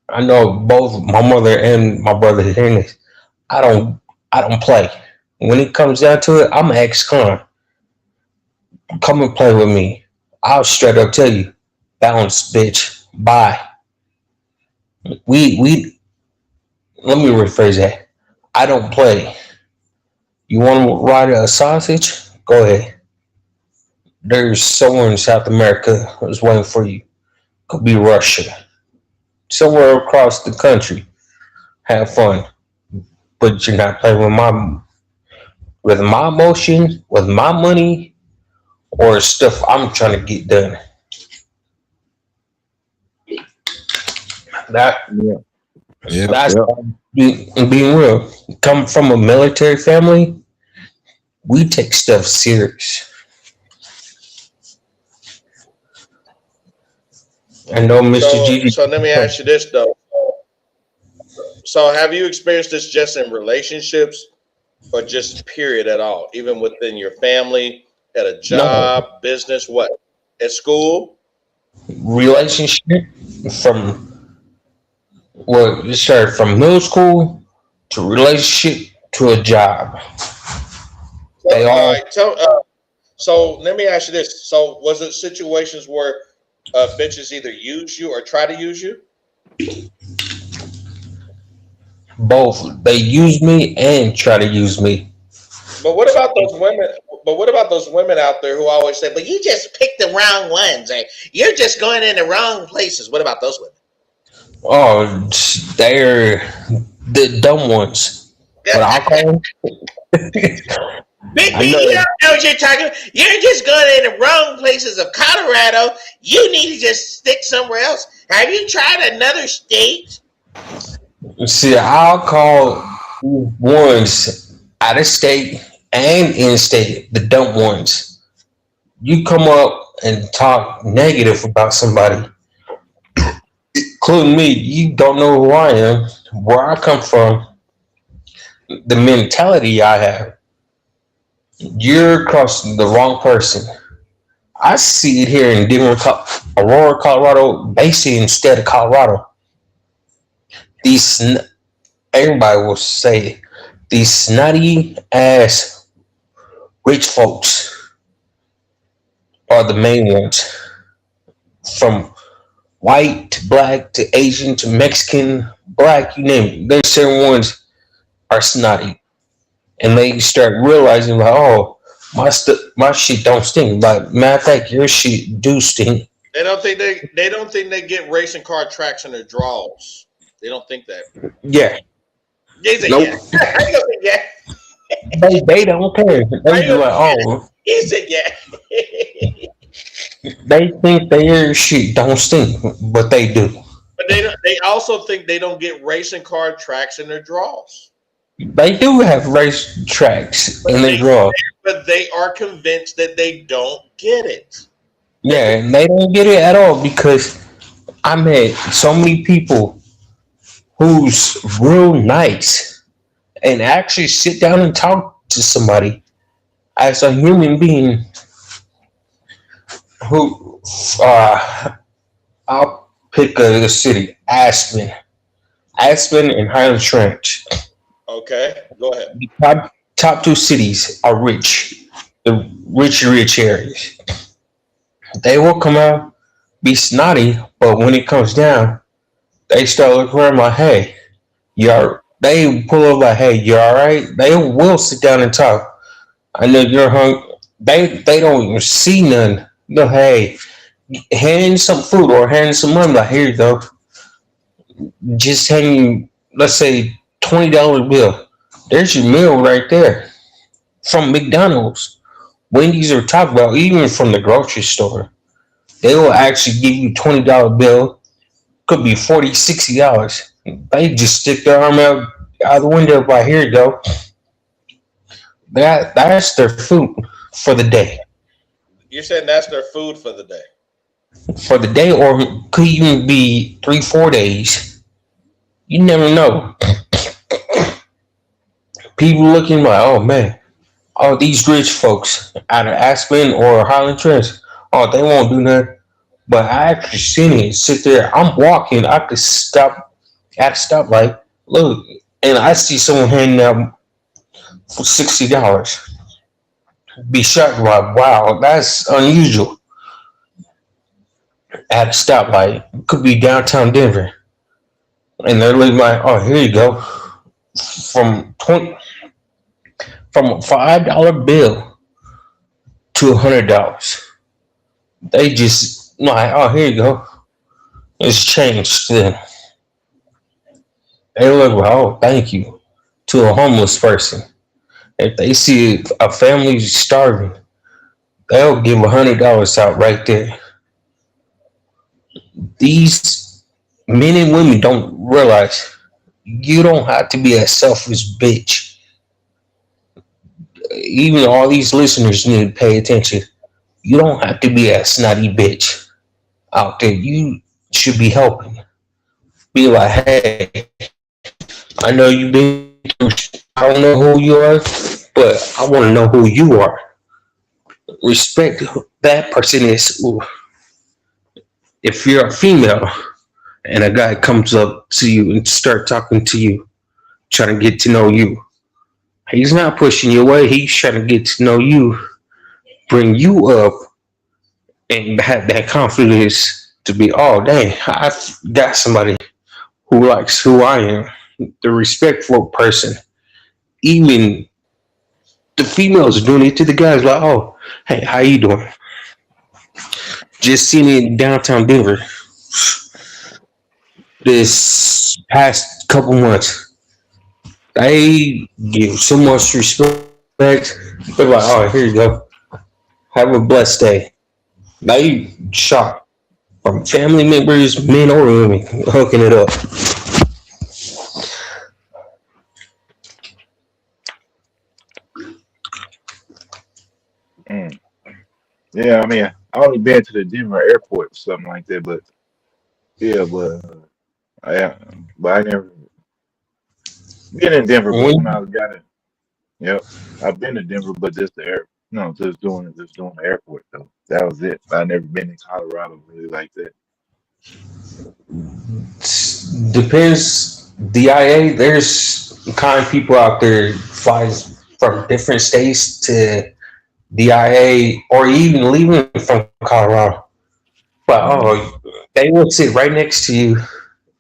Speaker 3: I know both my mother and my brother hearing this. I don't play. When it comes down to it, I'm an ex-con. Come and play with me. I'll straight up tell you, bounce, bitch. Bye. We let me rephrase that. I don't play. You want to ride a sausage? Go ahead. There's someone in South America who's waiting for you. Could be Russia. Somewhere across the country. Have fun. But you're not playing with my emotions, with my money, or stuff I'm trying to get done. That
Speaker 2: Yeah,
Speaker 3: that's
Speaker 2: yeah.
Speaker 3: being real. Come from a military family, we take stuff serious. I know Mr. G.
Speaker 1: So let me ask you this though. So have you experienced this just in relationships or just period at all? Even within your family, at a
Speaker 3: No
Speaker 1: job, business, what? At school?
Speaker 3: relationship from what started from middle school to relationship to a job.
Speaker 1: So,
Speaker 3: They
Speaker 1: all
Speaker 3: all
Speaker 1: right. So let me ask you this. So was it situations where bitches either use you or try to use you?
Speaker 3: both. They use me and try to use me.
Speaker 1: But what about those women? But what about those women out there who always say, "But you just picked the wrong ones. Or you're just going in the wrong places." What about those women?
Speaker 3: Oh, they're the dumb ones. But I'll call them.
Speaker 1: Big
Speaker 3: I
Speaker 1: B,
Speaker 3: know.
Speaker 1: you don't know what you're talking about. You're just going in the wrong places of Colorado. You need to just stick somewhere else. Have you tried another state?
Speaker 3: See, I'll call ones out of state and in state, the dumb ones. You come up and talk negative about somebody, including me. You don't know who I am, where I come from, the mentality I have. You're crossing the wrong person. I see it here in Aurora, Colorado, basically instead of Colorado. These everybody will say these snotty ass rich folks are the main ones. From white to black to Asian to Mexican, black, you name it. There's certain ones are snotty, and they start realizing like, oh, my shit don't stink. Like matter of fact, your shit do stink.
Speaker 1: They don't think they get racing car tracks in their draws. They don't think that.
Speaker 3: Yeah,
Speaker 1: They say
Speaker 3: nope.
Speaker 1: yeah. How you gonna say yeah?
Speaker 3: They don't care.
Speaker 1: How
Speaker 3: They
Speaker 1: you
Speaker 3: be like,
Speaker 1: gonna
Speaker 3: oh,
Speaker 1: He said yeah.
Speaker 3: they think their shit don't stink, but they do.
Speaker 1: But they also think they don't get racing car tracks in their draws.
Speaker 3: They do have race tracks
Speaker 1: But
Speaker 3: in their
Speaker 1: they
Speaker 3: draw.
Speaker 1: but they are convinced that they don't get it.
Speaker 3: Yeah, and they don't get it at all because I met so many people who's real nice and actually sit down and talk to somebody as a human being who I'll pick a city, Aspen and Highland Trench.
Speaker 1: Okay, go ahead.
Speaker 3: The top two cities are rich, the rich areas. They will come out, be snotty, but when it comes down, they start looking around like, hey, you're. They pull up like, hey, you all right? They will sit down and talk. I know you're hungry. They don't even see none. No, hey, hand some food or hand some money. Like, here you go. Just hand you, let's say, $20 bill. There's your meal right there from McDonald's. Wendy's are talking about even from the grocery store. They will actually give you $20 bill. Could be $40, $60. They just stick their arm out the window. By here you go. That's their food for the day.
Speaker 1: You're saying that's their food for the day.
Speaker 3: For the day, or could even be 3-4 days. You never know. People looking like, oh man, all these rich folks out of Aspen or Highland Trench, oh, they won't do nothing. But I actually seen it. Sit there. I'm walking. I could stop at a stoplight. Look, and I see someone handing out for $60. Be shocked like, wow, that's unusual. At a stoplight, could be downtown Denver, and they're looking like, oh, here you go, from a $5 bill to $100. They just like, oh, here you go. It's changed then. They look like, oh, thank you, to a homeless person. If they see a family starving, they'll give $100 out right there. These men and women don't realize you don't have to be a selfish bitch. Even all these listeners need to pay attention. You don't have to be a snotty bitch out there. You should be helping. Be like, hey, I know you've been through I don't know who you are, but I want to know who you are. Respect who that person is. If you're a female and a guy comes up to you and start talking to you, trying to get to know you, he's not pushing you away. He's trying to get to know you, bring you up, and have that confidence to be, oh, dang, I've got somebody who likes who I am, the respectful person. Even the females are doing it to the guys, like, oh, hey, how you doing? Just seen it in downtown Denver this past couple months. They give so much respect. They're like, oh, here you go. Have a blessed day. They shocked from family members, men or women, hooking it up.
Speaker 2: Mm. Yeah, I mean, I only been to the Denver airport or something like that, but yeah, but I never been in Denver. But when I got it, yep, I've been to Denver, but just the air, no, just doing the airport though. That was it. I never been in Colorado really like that.
Speaker 3: Depends. DIA, there's kind people out there flies from different states to DIA or even leaving from Colorado. But oh, they will sit right next to you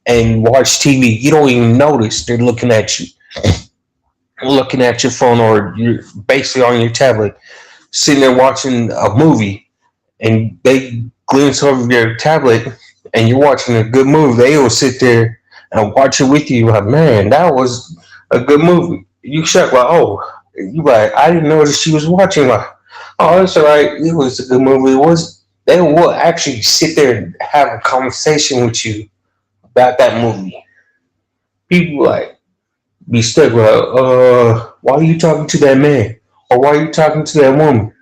Speaker 3: and watch TV. You don't even notice they're looking at you, looking at your phone, or you're basically on your tablet, sitting there watching a movie, and they glance over your tablet, and you're watching a good movie. They will sit there and watch it with you. Like, man, that was a good movie. You shocked, like, oh, you like, I didn't know that she was watching. Like, oh, that's all right. It was a good movie. It was. They will actually sit there and have a conversation with you about that movie. People like be stuck with, why are you talking to that man? Or why are you talking to that woman?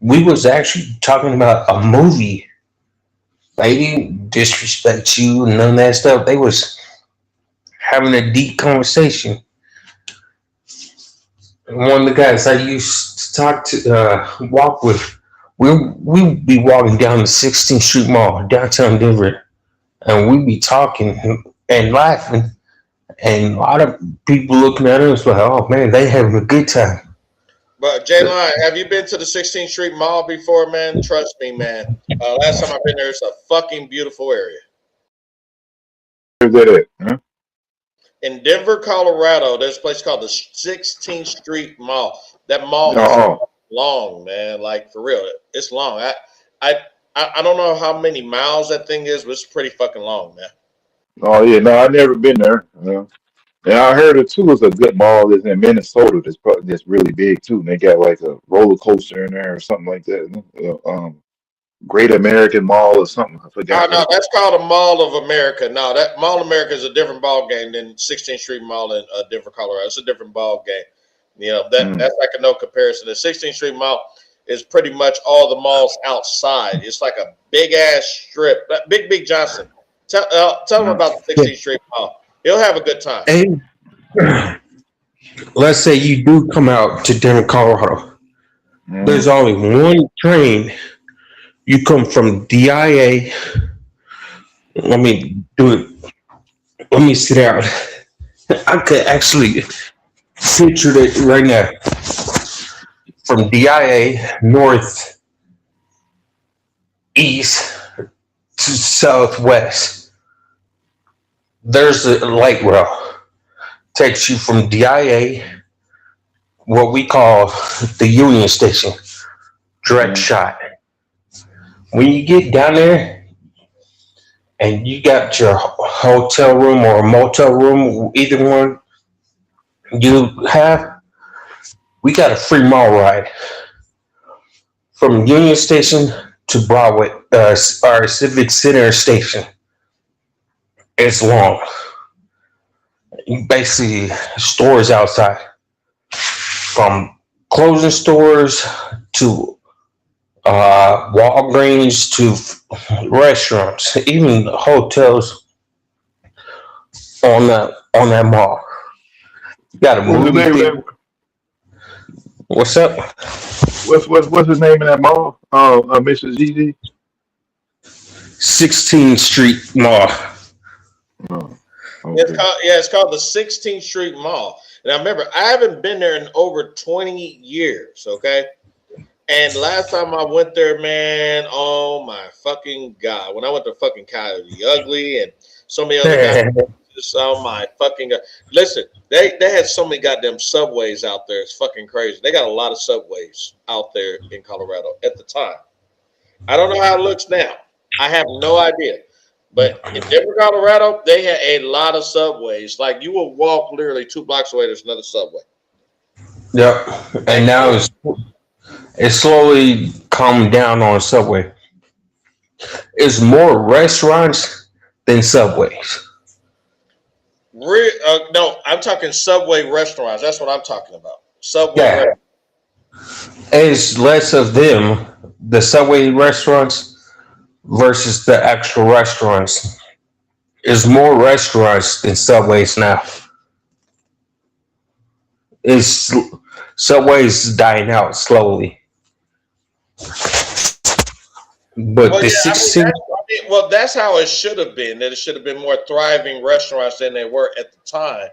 Speaker 3: We was actually talking about a movie. They didn't disrespect you and none of that stuff. They was having a deep conversation. One of the guys I used to talk to, walk with, we'd be walking down the 16th Street Mall, downtown Denver, and we'd be talking and laughing, and a lot of people looking at us like, oh man, they having a good time.
Speaker 1: But J-Line, have you been to the 16th Street Mall before, man? Trust me, man. Last time I've been there, it's a fucking beautiful area.
Speaker 2: Where's that at? Huh?
Speaker 1: In Denver, Colorado, there's a place called the 16th Street Mall. That mall is
Speaker 2: Oh,
Speaker 1: long, man. Like, for real, it's long. I don't know how many miles that thing is, but it's pretty fucking long, man.
Speaker 2: oh yeah. No, I've never been there. And I heard it too is a good mall that's in Minnesota. That's really big too. And they got like a roller coaster in there or something like that. Great American Mall or something. I
Speaker 1: Oh,
Speaker 2: forgot.
Speaker 1: no, that's called a Mall of America. No, that Mall of America is a different ball game than 16th Street Mall in Denver, Colorado. It's a different ball game. You know, that's like a no comparison. The 16th Street Mall is pretty much all the malls outside. It's like a big ass strip. Big Johnson. Tell him about the 16th Street Mall. He'll have a good time.
Speaker 3: And let's say you do come out to Denver, Colorado. There's only one train. You come from DIA. Let me do it. Let me sit down. I could actually picture it right now. From DIA north, east to southwest. There's a light rail. Takes you from DIA, what we call the Union Station, direct shot. When you get down there and you got your hotel room or a motel room, either one you have, we got a free mall ride from Union Station to Broadway, our Civic Center station. It's long. Basically, stores outside, from clothing stores to Walgreens to restaurants, even hotels on that mall. You got a
Speaker 2: What's the
Speaker 3: movie
Speaker 2: name of
Speaker 3: theater. What's up?
Speaker 2: what's the name of that mall? Mrs. Gigi.
Speaker 3: 16th Street Mall.
Speaker 2: Oh,
Speaker 1: It's
Speaker 2: okay.
Speaker 1: called the 16th Street Mall. And I remember I haven't been there in over 20 years, okay? And last time I went there, man, oh my fucking God. When I went to fucking Coyote Ugly and so many other guys, oh my fucking God. Listen, they had so many goddamn subways out there. It's fucking crazy. They got a lot of subways out there in Colorado at the time. I don't know how it looks now. I have no idea. But in Denver, Colorado, they had a lot of subways. Like you will walk literally 2 blocks away, there's another subway.
Speaker 3: Yep. And now it's slowly calming down on Subway. It's more restaurants than Subways.
Speaker 1: No, I'm talking Subway restaurants. That's what I'm talking about. Subway.
Speaker 3: Yeah. It's less of them, the Subway restaurants, versus the actual restaurants. There's more restaurants than Subways now. Subway's dying out slowly. But
Speaker 1: Well,
Speaker 3: the
Speaker 1: yeah,
Speaker 3: 16
Speaker 1: that's how it should have been. That it should have been more thriving restaurants than they were at the time.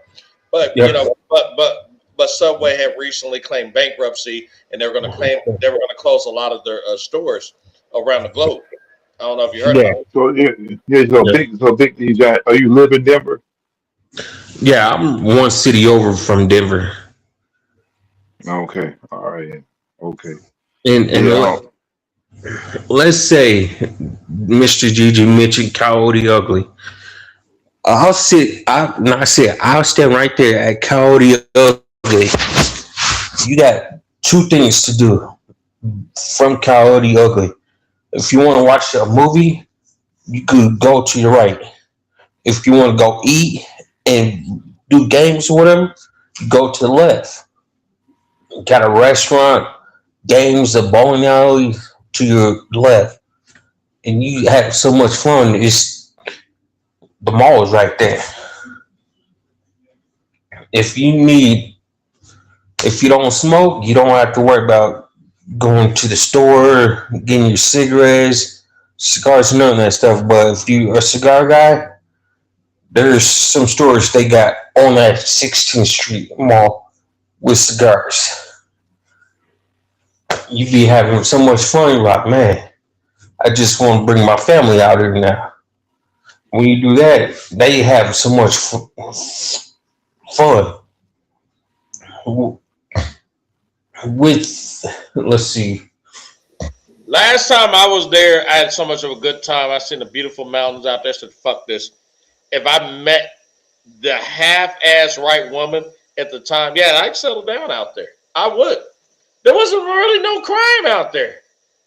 Speaker 1: But
Speaker 3: Yep.
Speaker 1: you know, but Subway had recently claimed bankruptcy, and they were going to close a lot of their stores around the globe. I don't know if you heard
Speaker 3: Yeah.
Speaker 1: about it.
Speaker 2: So Big DJ, are you live in Denver?
Speaker 3: Yeah, I'm one city over from Denver.
Speaker 2: Okay, all right, okay.
Speaker 3: And
Speaker 2: Yeah.
Speaker 3: let's say Mr. Gigi mentioned Coyote Ugly. I'll stand right there at Coyote Ugly. You got 2 things to do from Coyote Ugly. If you want to watch a movie, you could go to your right. If you want to go eat and do games with them, go to the left. Got a restaurant, games, a bowling alley to your left, and you have so much fun. It's the mall is right there. If you need, if you don't smoke, you don't have to worry about going to the store, getting your cigarettes, cigars, none of that stuff. But if you're a cigar guy, there's some stores they got on that 16th Street mall with cigars. You be having so much fun, you're like, man, I just want to bring my family out here now. When you do that, they have so much fun. With, let's see.
Speaker 1: Last time I was there, I had so much of a good time. I seen the beautiful mountains out there. I said, fuck this. If I met the half-ass right woman at the time, yeah, I'd settle down out there. I would. There wasn't really no crime out there.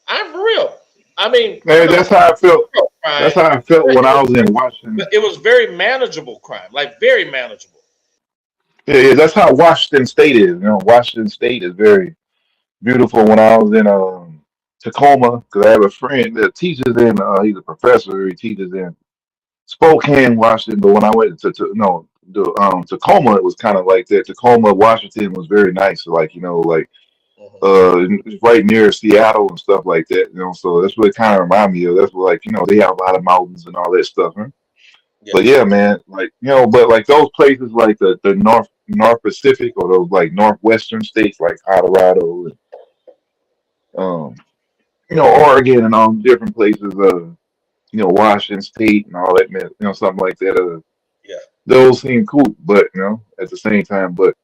Speaker 1: I'm for real. I mean,
Speaker 2: Man, that's how I felt.
Speaker 1: crime.
Speaker 2: That's how I felt when I was in Washington.
Speaker 1: It was very manageable crime, like very manageable.
Speaker 2: Yeah, that's how Washington State is. You know, Washington State is very beautiful. When I was in Tacoma, because I have a friend that teaches in. He's a professor. He teaches in Spokane, Washington. But when I went Tacoma, it was kind of like that. Tacoma, Washington was very nice. Like like it's right near Seattle and stuff like that. So that's what it kind of remind me of. That's what they have a lot of mountains and all that stuff. Huh?
Speaker 1: Yeah.
Speaker 2: But yeah, man, but like those places like the North Pacific or those like northwestern states like Colorado and Oregon and all different places, Washington State and all that, man, something like that.
Speaker 1: Yeah.
Speaker 2: Those seem cool, but at the same time, but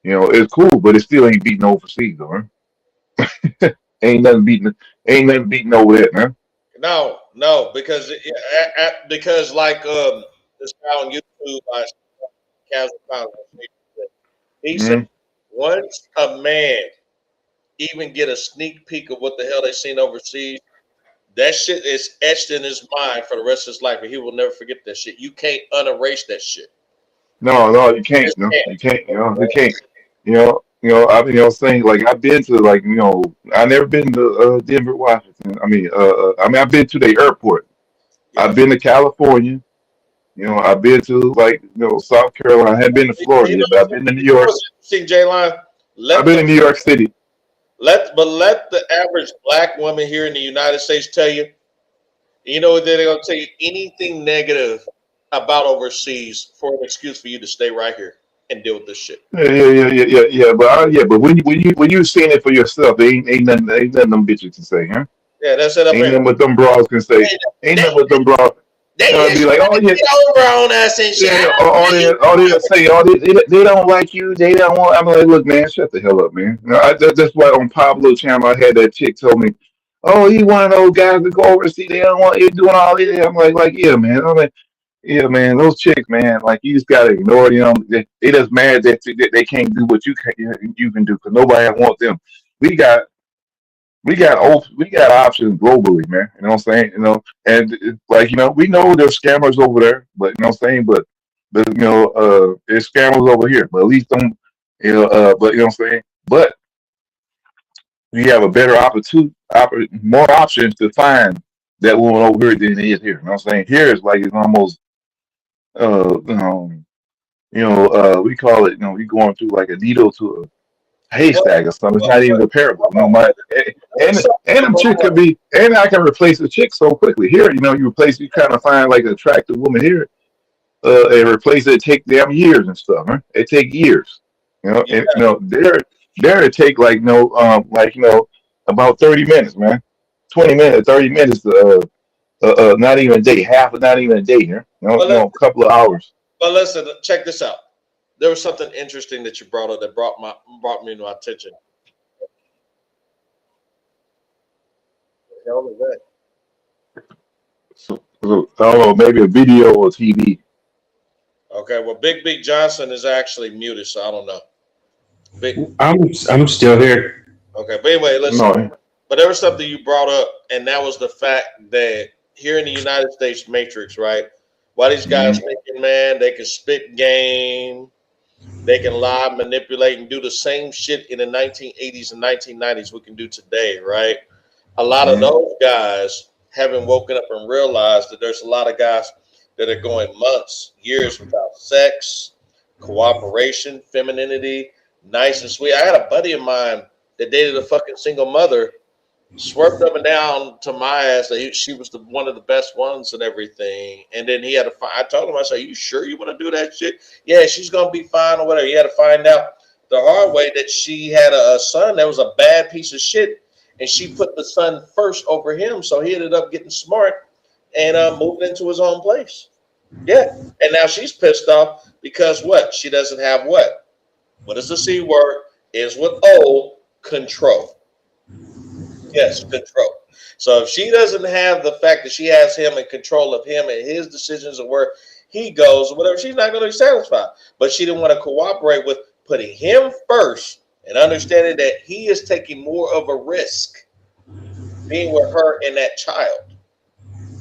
Speaker 2: it's cool, but it still ain't beating overseas, though. Huh? ain't nothing beating over that, man.
Speaker 1: No, because like this guy on YouTube, he said once a man even get a sneak peek of what the hell they seen overseas, that shit is etched in his mind for the rest of his life, and he will never forget that shit. You can't unerase that shit.
Speaker 2: No, you can't. No, you can't. You can't. Saying like I've been to I never been to Denver, Washington. I've been to the airport.
Speaker 1: Yeah.
Speaker 2: I've been to California. I've been to South Carolina. I haven't been to Florida yet, but I've been to New York.
Speaker 1: See, J-Line,
Speaker 2: I've been in New York City.
Speaker 1: Let the average black woman here in the United States tell you, they're gonna tell you anything negative about overseas for an excuse for you to stay right here and deal with this shit.
Speaker 2: Yeah. But when you seeing it for yourself, ain't nothing them bitches can say, huh?
Speaker 1: Yeah, that's it.
Speaker 2: Ain't nothing what them bras can say. Ain't nothing what them bras.
Speaker 1: They
Speaker 2: be like, oh yeah,
Speaker 1: over on us and shit.
Speaker 2: They don't like you. They don't want. I'm like, look, man, shut the hell up, man. That's why on Pablo channel I had that chick told me, oh, he one of those guys that go overseas. They don't want you doing all this. I'm like, yeah, man. I'm like, yeah, man. Those chicks, man. Like you just gotta ignore them. They just mad that they can't do what you can do because nobody wants them. We got options globally, man. You know what I'm saying? And we know there's scammers over there, but you know what I'm saying? But there's scammers over here. But at least don't but you know what I'm saying? But we have a better more options to find that one over here than it is here. You know what I'm saying? Here it's like it's almost we call it, we going through like a needle to a haystack or something. It's not even comparable. And a chick could be, and I can replace a chick so quickly. Here, you kind of find like an attractive woman here, and replace it. Take damn years and stuff. Huh? It take years. And there it take about 30 minutes, man. 20 minutes, 30 minutes. Not even a day, not even a day here. A couple of hours.
Speaker 1: But listen, check this out. There was something interesting that you brought up that brought me to my attention. What the hell was that?
Speaker 2: So I don't know, maybe a video or TV.
Speaker 1: Okay, well, Big Johnson is actually muted, so I don't know.
Speaker 3: I'm still here.
Speaker 1: Okay, but anyway, listen. No. But there was something you brought up, and that was the fact that here in the United States Matrix, right? Why these guys
Speaker 2: Mhm.
Speaker 1: thinking, man, they can spit game, they can lie, manipulate, and do the same shit in the 1980s and 1990s we can do today, right? A lot of
Speaker 2: Mhm.
Speaker 1: those guys haven't woken up and realized that there's a lot of guys that are going months, years without sex, cooperation, femininity, nice and sweet. I had a buddy of mine that dated a fucking single mother, swerved up and down to my ass that she was one of the best ones and everything. And then he had to find, I told him, I said, you sure you want to do that shit? Yeah, she's going to be fine or whatever. He had to find out the hard way that she had a son that was a bad piece of shit. And she put the son first over him. So he ended up getting smart and moving into his own place. Yeah. And now she's pissed off because what? She doesn't have what? What is the C word? Is with O, control. Yes, control. So if she doesn't have the fact that she has him in control of him and his decisions and where he goes or whatever, she's not going to be satisfied. But she didn't want to cooperate with putting him first and understanding that he is taking more of a risk being with her and that child,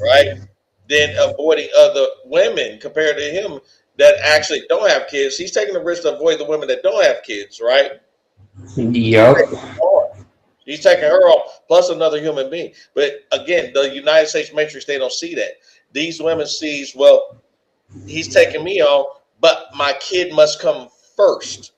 Speaker 1: right? Than avoiding other women compared to him that actually don't have kids. He's taking the risk to avoid the women that don't have kids, right?
Speaker 3: Yep.
Speaker 1: He's taking her off, plus another human being. But again, the United States Matrix, they don't see that. These women sees, well, he's taking me on, but my kid must come first.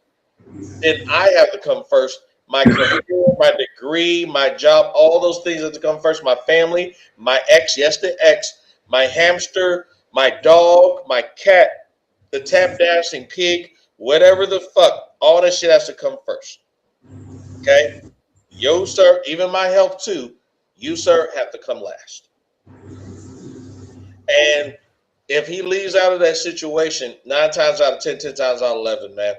Speaker 1: Then I have to come first. My career, my degree, my job, all those things have to come first. My family, my ex, yes, the ex, my hamster, my dog, my cat, the tap dancing pig, whatever the fuck, all that shit has to come first. Okay? Yo, sir, even my health too, you, sir, have to come last. And if he leaves out of that situation, 9 times out of 10, 10 times out of 11, man,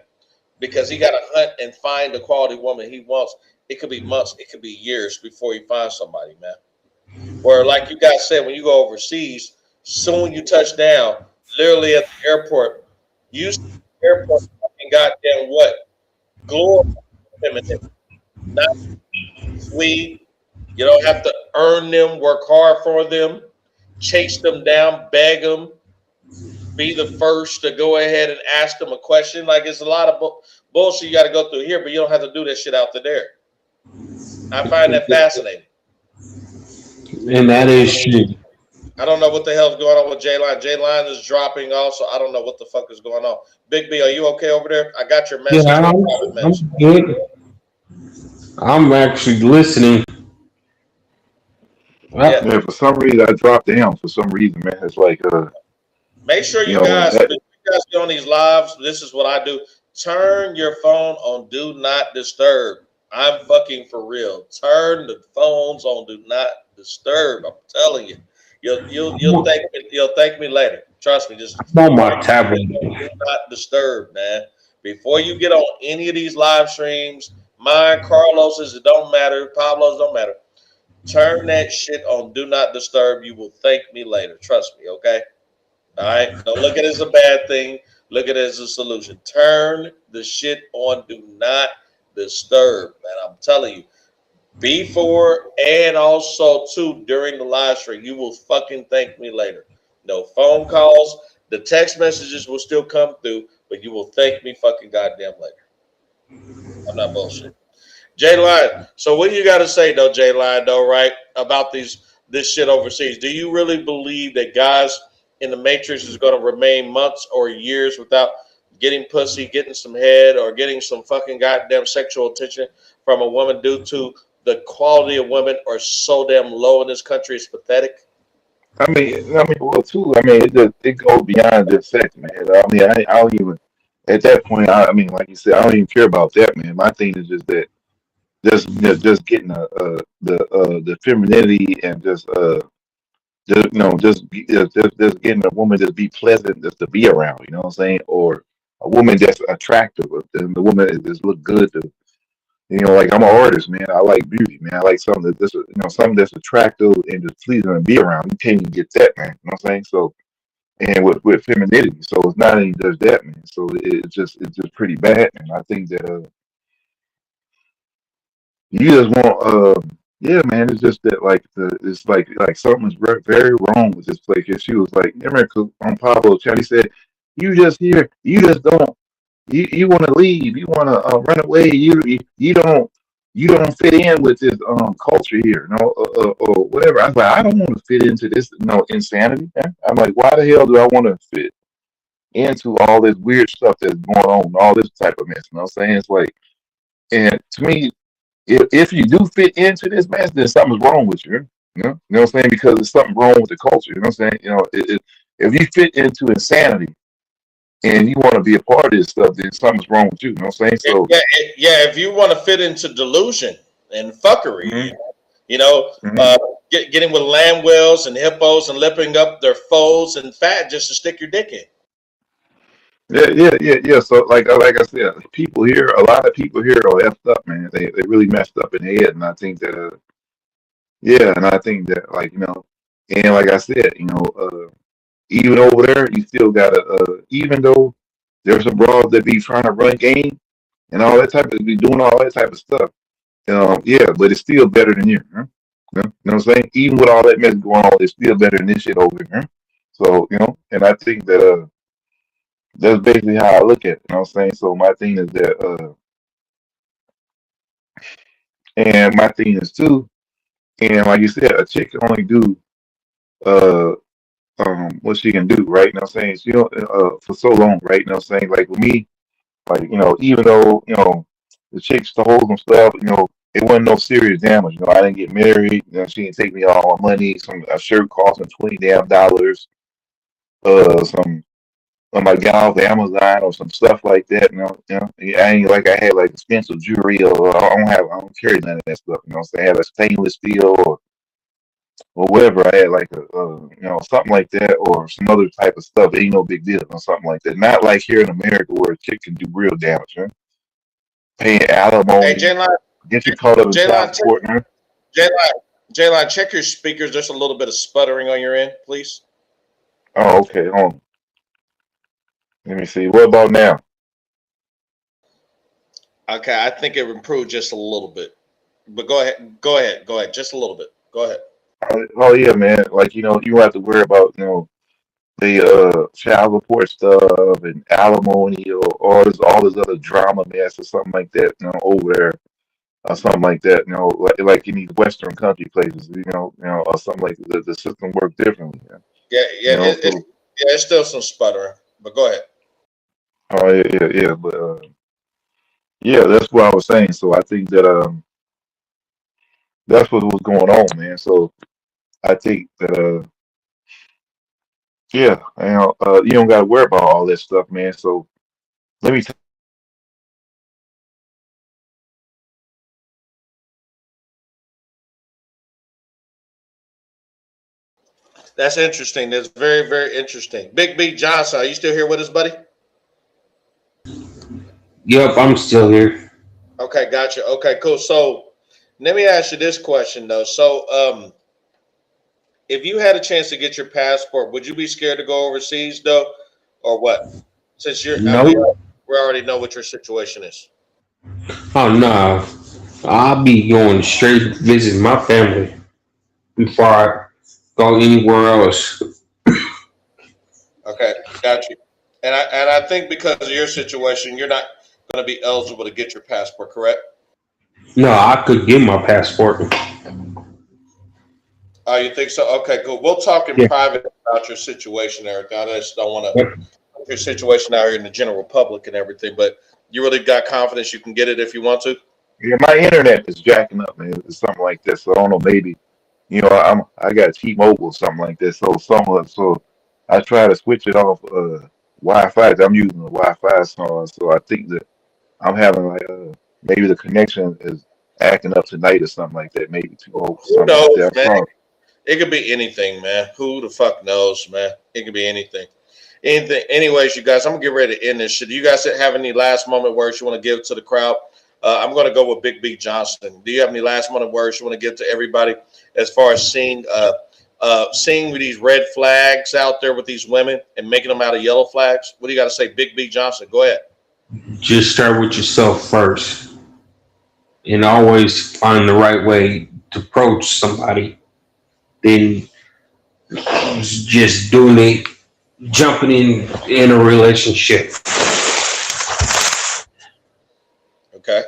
Speaker 1: because he got to hunt and find the quality woman he wants, it could be months, it could be years before he finds somebody, man. Where, like you guys said, when you go overseas, soon you touch down, literally at the airport, you see the airport fucking goddamn what? Glorify femininity, not sweet. You don't have to earn them, work hard for them, chase them down, beg them, be the first to go ahead and ask them a question. Like it's a lot of bullshit you got to go through here, but you don't have to do that shit out there. I find that fascinating.
Speaker 3: And that is true.
Speaker 1: I don't know what the hell's going on with J Line. J Line is dropping also. I don't know what the fuck is going on. Big B, are you okay over there? I got your message.
Speaker 3: Yeah, I'm good. I'm actually listening.
Speaker 1: Yeah.
Speaker 2: Yeah, for some reason I dropped down. For some reason, man, it's like
Speaker 1: Make sure
Speaker 2: you
Speaker 1: you
Speaker 2: know
Speaker 1: guys,
Speaker 2: that.
Speaker 1: if you guys get on these lives, this is what I do. Turn your phone on Do Not Disturb. I'm fucking for real. Turn the phones on Do Not Disturb. I'm telling you. You'll thank me later. Trust me. Just
Speaker 3: I'm on my tablet.
Speaker 1: Do Not Disturb, man. Before you get on any of these live streams, mine, Carlos's, it don't matter. Pablo's don't matter. Turn that shit on Do Not Disturb. You will thank me later. Trust me, okay? All right. Don't look at it as a bad thing. Look at it as a solution. Turn the shit on. Do not disturb, man. I'm telling you. Before and also too during the live stream, you will fucking thank me later. No phone calls. The text messages will still come through, but you will thank me fucking goddamn later. I'm not bullshit. J Line. So what do you got to say though, J Line? Though, right about this shit overseas? Do you really believe that guys in the Matrix is going to remain months or years without getting pussy, getting some head, or getting some fucking goddamn sexual attention from a woman due to the quality of women are so damn low in this country? It's pathetic.
Speaker 2: Well, too. I mean, it goes beyond just sex, man. I don't even at that point. I mean, like you said, I don't even care about that, man. My thing is just that just getting the femininity and just just getting a woman just be pleasant just to be around. You know what I'm saying? Or a woman that's attractive, and the woman that just look good to. You know, like I'm an artist, man. I like beauty, man. I like something something that's attractive and just pleasing to be around. You can't even get that, man. You know what I'm saying? So, and with femininity, so it's not even just that, man. So it's just pretty bad, and I think that you just want Yeah, man, it's just that like it's like something's very wrong with this place. And she was like, remember on Pablo Chat, he said, "You just here, you just don't, you want to leave, you want to run away, you don't fit in with this culture here, no, or whatever." I was like, I don't want to fit into this, insanity. Man. I'm like, why the hell do I want to fit into all this weird stuff that's going on, all this type of mess? You know what I'm saying? It's like, and to me, if you do fit into this mess, then something's wrong with you. You know what I'm saying? Because there's something wrong with the culture. You know what I'm saying? If you fit into insanity and you want to be a part of this stuff, then something's wrong with you. You know what I'm saying? So,
Speaker 1: Yeah. If you want to fit into delusion and fuckery,
Speaker 2: mhm,
Speaker 1: you know,
Speaker 2: mhm.
Speaker 1: getting with lamb whales and hippos and lipping up their foes and fat just to stick your dick in.
Speaker 2: Yeah. So, like I said, people here, a lot of people here are effed up, man. They really messed up in the head, and I think that, yeah, and I think that, like, and like I said, even over there, you still gotta, even though there's some bros that be trying to run game and all that type of be doing all that type of stuff. Yeah, but it's still better than here. Huh? You know what I'm saying? Even with all that mess going on, it's still better than this shit over here. So, and I think that that's basically how I look at it. You know what I'm saying? So my thing is that and my thing is too, and like you said, a chick can only do uh what she can do, right? You know what I'm saying? She don't for so long, right? You know what I'm saying? Like with me, like, even though, the chicks to hold them stuff, it wasn't no serious damage. I didn't get married. She didn't take me all my money. A shirt costing $20 some I got off Amazon or some stuff like that. I ain't like I had like expensive jewelry or I don't carry none of that stuff. You know what I'm saying? I had a stainless steel or whatever. I had like something like that or some other type of stuff. Ain't no big deal or something like that. Not like here in America where a chick can do real damage. Huh? Paying
Speaker 1: Hey,
Speaker 2: alimony,
Speaker 1: J-Line,
Speaker 2: get you caught up in child
Speaker 1: J-Line,
Speaker 2: support. Huh?
Speaker 1: J-Line, check your speakers. There's a little bit of sputtering on your end, please.
Speaker 2: Oh, okay. Hold on. Let me see. What about now?
Speaker 1: Okay, I think it improved just a little bit. But go ahead, just a little bit. Go ahead.
Speaker 2: Oh yeah, man. Like you don't have to worry about the child support stuff and alimony or all this other drama mess or something like that. Over there or something like that. Like in these Western country places. Or something like the system works differently. Yeah.
Speaker 1: Yeah,
Speaker 2: So
Speaker 1: it's still some sputtering. But go ahead.
Speaker 2: oh yeah. But yeah, that's what I was saying. So I think that that's what was going on, man. So I think that yeah, you don't got to worry about all that stuff, man. So let me.
Speaker 1: That's interesting. That's very, very interesting. Big B Johnson, are you still here with us, buddy?
Speaker 3: Yep, I'm still here.
Speaker 1: Okay, gotcha. Okay, cool. So let me ask you this question though. So if you had a chance to get your passport, would you be scared to go overseas though, or what? Since
Speaker 3: Nope.
Speaker 1: we already know what your situation is.
Speaker 3: Oh no. I'll be going straight to visit my family before I go anywhere else.
Speaker 1: Okay, got you. And I think because of your situation, you're not going to be eligible to get your passport, correct?
Speaker 3: No, I could get my passport.
Speaker 1: Oh, you think so? Okay, cool. We'll talk in
Speaker 3: Yeah.
Speaker 1: private about your situation, Eric. I just don't want to
Speaker 3: Yep.
Speaker 1: put your situation out here in the general public and everything, but you really got confidence you can get it if you want to?
Speaker 2: Yeah, my internet is jacking up, man. It's something like this. So I don't know. Maybe I got T-Mobile or something like this. So I try to switch it off Wi-Fi. I'm using the Wi-Fi, so I think that I'm having like maybe the connection is acting up tonight or something like that. Maybe T-Mobile,
Speaker 1: Who
Speaker 2: something like
Speaker 1: knows,
Speaker 2: that.
Speaker 1: man?
Speaker 2: So,
Speaker 1: It could be anything, man. Who the fuck knows, man? It could be anything. Anything. Anyways, you guys, I'm gonna get ready to end this shit. Do you guys have any last moment words you want to give to the crowd? I'm gonna go with Big B Johnson. Do you have any last moment words you want to give to everybody as far as seeing these red flags out there with these women and making them out of yellow flags? What do you got to say, Big B Johnson? Go ahead.
Speaker 3: Just start with yourself first and always find the right way to approach somebody than just doing it, jumping in a relationship.
Speaker 1: Okay.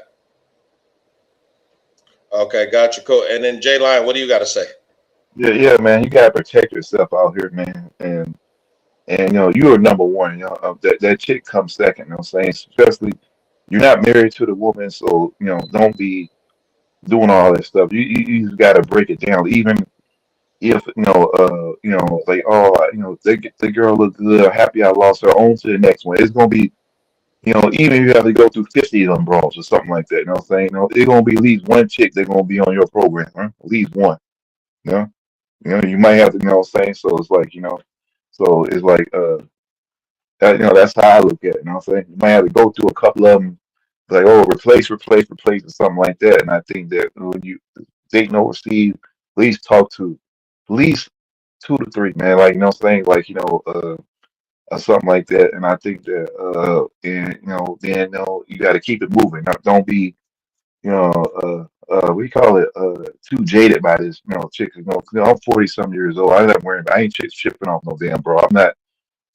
Speaker 1: Okay, got you. Cool. And then J Line, what do you got to say?
Speaker 2: Yeah, man. You gotta protect yourself out here, man. And you're number one. That chick comes second. You know what I'm saying? Especially you're not married to the woman, so don't be doing all that stuff. You just gotta break it down. Even if like, oh, the girl look good, I'm happy I lost her, on to the next one. It's gonna be, even if you have to go through 50 of them bros or something like that. You know what I'm saying? It's gonna be at least one chick that's gonna be on your program, huh? At least one. You know, you might have to, what I'm saying? So it's like, so it's like that's how I look at it. You know what I'm saying? You might have to go through a couple of them, like, oh, replace, or something like that. And I think that when you dating overseas, at least talk to at least 2 to 3, man. Like, what I'm saying? Like, or something like that. And I think that, and then you got to keep it moving. Don't be, we call it too jaded by this, chick. I'm 40 some years old. I'm not worrying about. I ain't shipping off no damn bro. I'm not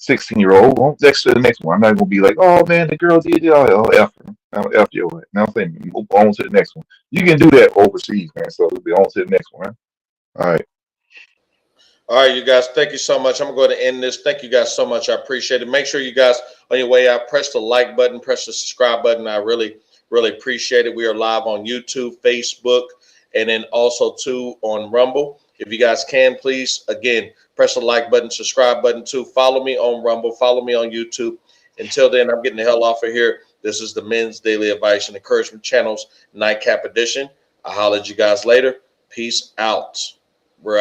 Speaker 2: 16-year-old. Well, next to the next one. I'm not gonna be like, oh man, the girl did it. Oh, F her. I'll F your way. Now I'm saying, move on to the next one. You can do that overseas, man. So we'll be on to the next one. All right.
Speaker 1: All right, you guys, thank you so much. I'm going to end this. Thank you guys so much. I appreciate it. Make sure you guys, on your way out, press the like button, press the subscribe button. I really, really appreciate it. We are live on YouTube, Facebook, and then also, too, on Rumble. If you guys can, please, again, press the like button, subscribe button, too. Follow me on Rumble. Follow me on YouTube. Until then, I'm getting the hell off of here. This is the Men's Daily Advice and Encouragement Channel's Nightcap Edition. I'll holler at you guys later. Peace out. We're out.